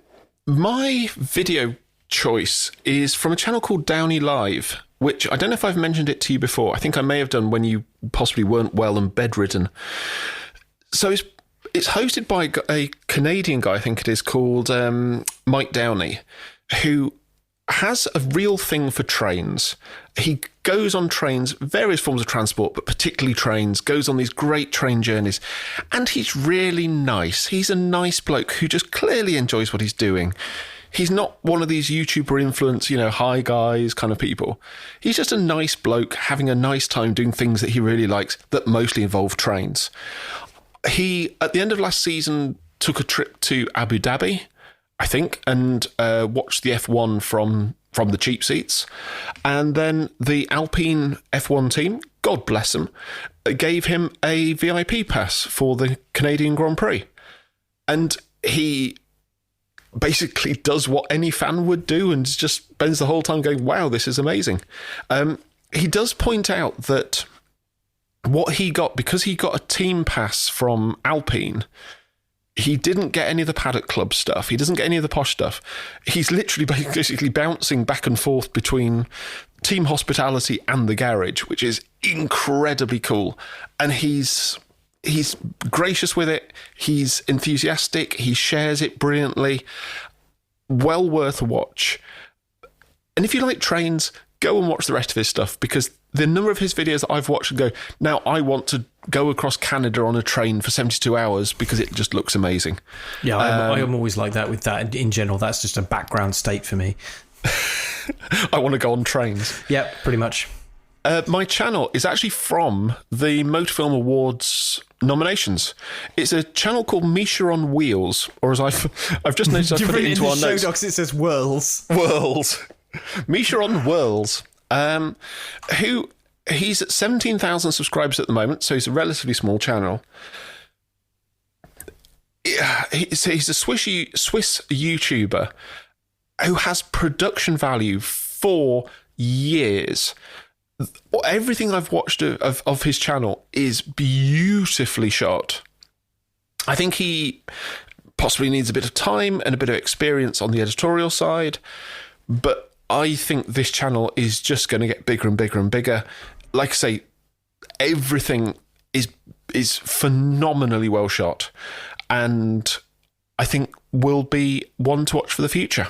my video choice is from a channel called Downey Live, which I don't know if I've mentioned it to you before. I think I may have done when you possibly weren't well and bedridden. So it's hosted by a Canadian guy, I think it is, called Mike Downey, who has a real thing for trains. He goes on trains, various forms of transport, but particularly trains, goes on these great train journeys, and he's really nice. He's a nice bloke who just clearly enjoys what he's doing. He's not one of these YouTuber influence, hi guys kind of people. He's just a nice bloke having a nice time doing things that he really likes that mostly involve trains. He, at the end of last season, took a trip to Abu Dhabi, I think, and watched the F1 from the cheap seats. And then the Alpine F1 team, God bless them, gave him a VIP pass for the Canadian Grand Prix. And he basically does what any fan would do and just spends the whole time going, wow, this is amazing. He does point out that what he got, because he got a team pass from Alpine, he didn't get any of the Paddock Club stuff. He doesn't get any of the posh stuff. He's literally basically bouncing back and forth between team hospitality and the garage, which is incredibly cool. And he's gracious with it. He's enthusiastic. He shares it brilliantly. Well worth a watch. And if you like trains, go and watch the rest of his stuff, because the number of his videos that I've watched and go, now I want to go across Canada on a train for 72 hours because it just looks amazing. Yeah, I'm always like that with that in general. That's just a background state for me. I want to go on trains. Yep, pretty much. My channel is actually from the Motor Film Awards nominations. It's a channel called Misha on Wheels, or as I've just noticed, I put it into our notes. In the show docs, it says Whirls. Whirls. Misha on Whirls. He's at 17,000 subscribers at the moment, so he's a relatively small channel. He's a Swiss YouTuber who has production value for years. Everything I've watched of his channel is beautifully shot. I think he possibly needs a bit of time and a bit of experience on the editorial side, but I think this channel is just going to get bigger and bigger and bigger. Like I say, everything is phenomenally well shot, and I think will be one to watch for the future.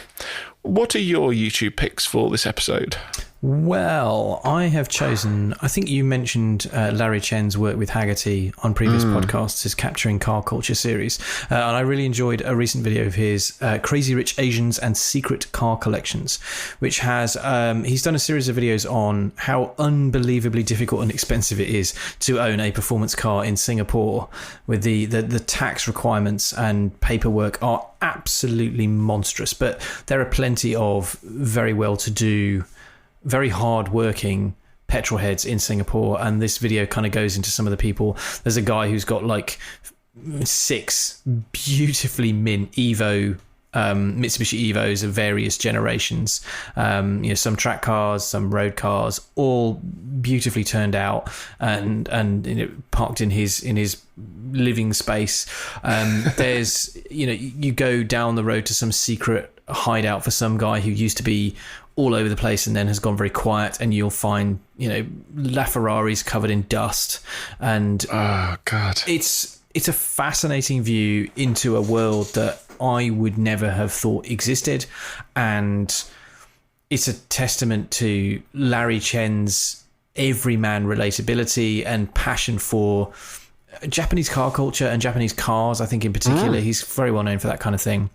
What are your YouTube picks for this episode? Well, I have chosen, I think you mentioned Larry Chen's work with Haggerty on previous podcasts, his Capturing Car Culture series. And I really enjoyed a recent video of his, Crazy Rich Asians and Secret Car Collections, which has, he's done a series of videos on how unbelievably difficult and expensive it is to own a performance car in Singapore, with the tax requirements and paperwork are absolutely monstrous. But there are plenty of very well-to-do, very hard-working petrol heads in Singapore, and this video kind of goes into some of the people. There's a guy who's got like 6 beautifully mint Mitsubishi Evos of various generations. Some track cars, some road cars, all beautifully turned out and parked in his living space. There's you go down the road to some secret hideout for some guy who used to be all over the place and then has gone very quiet, and you'll find LaFerraris covered in dust, and oh god, it's a fascinating view into a world that I would never have thought existed. And it's a testament to Larry Chen's everyman relatability and passion for Japanese car culture and Japanese cars, I think in particular. He's very well known for that kind of thing.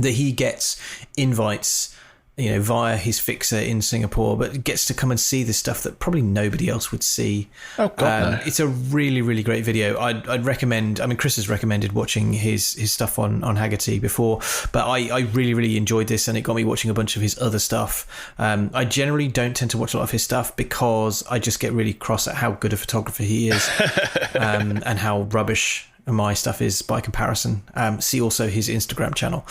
That he gets invites, via his fixer in Singapore, but gets to come and see the stuff that probably nobody else would see. Oh, God, no. It's a really, really great video. I'd recommend, Chris has recommended watching his stuff on Haggerty before, but I really, really enjoyed this, and it got me watching a bunch of his other stuff. I generally don't tend to watch a lot of his stuff because I just get really cross at how good a photographer he is, and how rubbish my stuff is by comparison. See also his Instagram channel.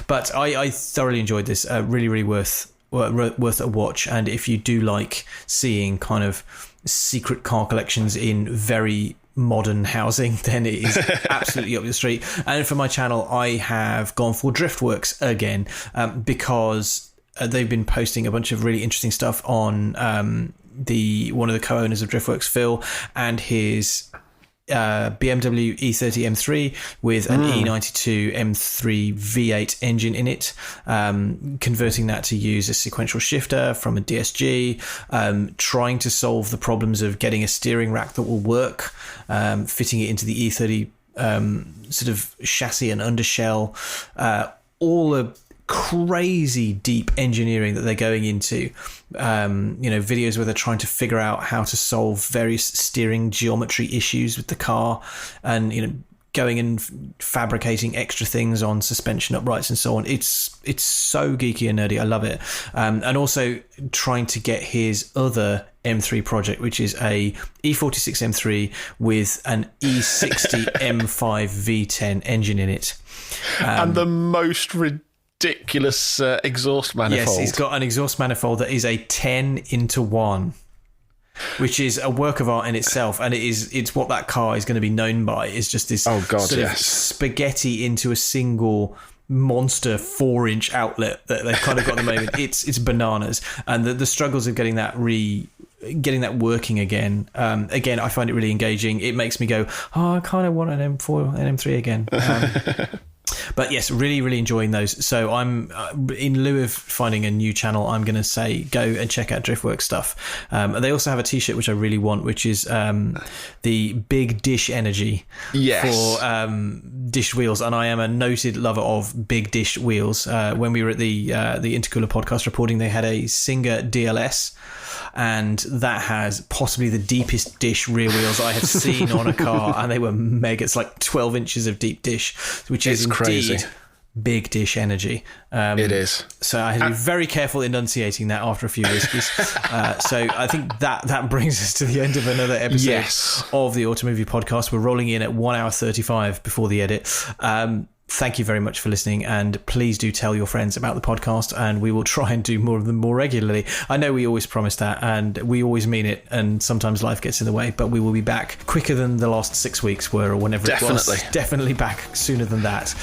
But I thoroughly enjoyed this. Really, really worth a watch. And if you do like seeing kind of secret car collections in very modern housing, then it is absolutely up your street. And for my channel, I have gone for Driftworks again, because they've been posting a bunch of really interesting stuff on one of the co-owners of Driftworks, Phil, and his BMW E30 M3 with an E92 M3 V8 engine in it, converting that to use a sequential shifter from a DSG, trying to solve the problems of getting a steering rack that will work, fitting it into the E30 sort of chassis and undershell, all the crazy deep engineering that they're going into, videos where they're trying to figure out how to solve various steering geometry issues with the car, and going and fabricating extra things on suspension uprights and so on. It's so geeky and nerdy. I love it. And also trying to get his other M3 project, which is a E46 M3 with an E60 M5 V10 engine in it, and the most ridiculous exhaust manifold. Yes, he's got an exhaust manifold that is a 10-1, which is a work of art in itself, and it's what that car is going to be known by, is just this of spaghetti into a single monster 4-inch outlet that they've kind of got at the moment. It's bananas, and the struggles of getting that working again. Again, I find it really engaging. It makes me go, I kind of want an M4 and M3 again. But yes, really, really enjoying those. So I'm, in lieu of finding a new channel, I'm going to say go and check out Driftworks stuff. They also have a t-shirt which I really want, which is the Big Dish Energy for dish wheels. And I am a noted lover of Big Dish wheels. When we were at the Intercooler podcast reporting, they had a Singer DLS, and that has possibly the deepest dish rear wheels I have seen on a car, and they were mega. It's like 12 inches of deep dish, which is crazy. Big Dish Energy. It is. So I had to be very careful enunciating that after a few whiskeys. So I think that brings us to the end of another episode of the Automovie podcast. We're rolling in at 1 hour 35 before the edit. Thank you very much for listening, and please do tell your friends about the podcast, and we will try and do more of them more regularly. I know we always promise that, and we always mean it, and sometimes life gets in the way, but we will be back quicker than the last 6 weeks were, or whenever it was. Definitely back sooner than that.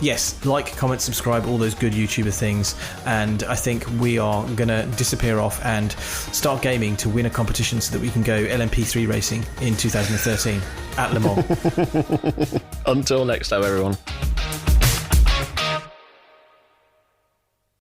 Yes, like, comment, subscribe, all those good YouTuber things, and I think we are going to disappear off and start gaming to win a competition so that we can go LMP3 racing in 2013 at Le Mans. Until next time, everyone.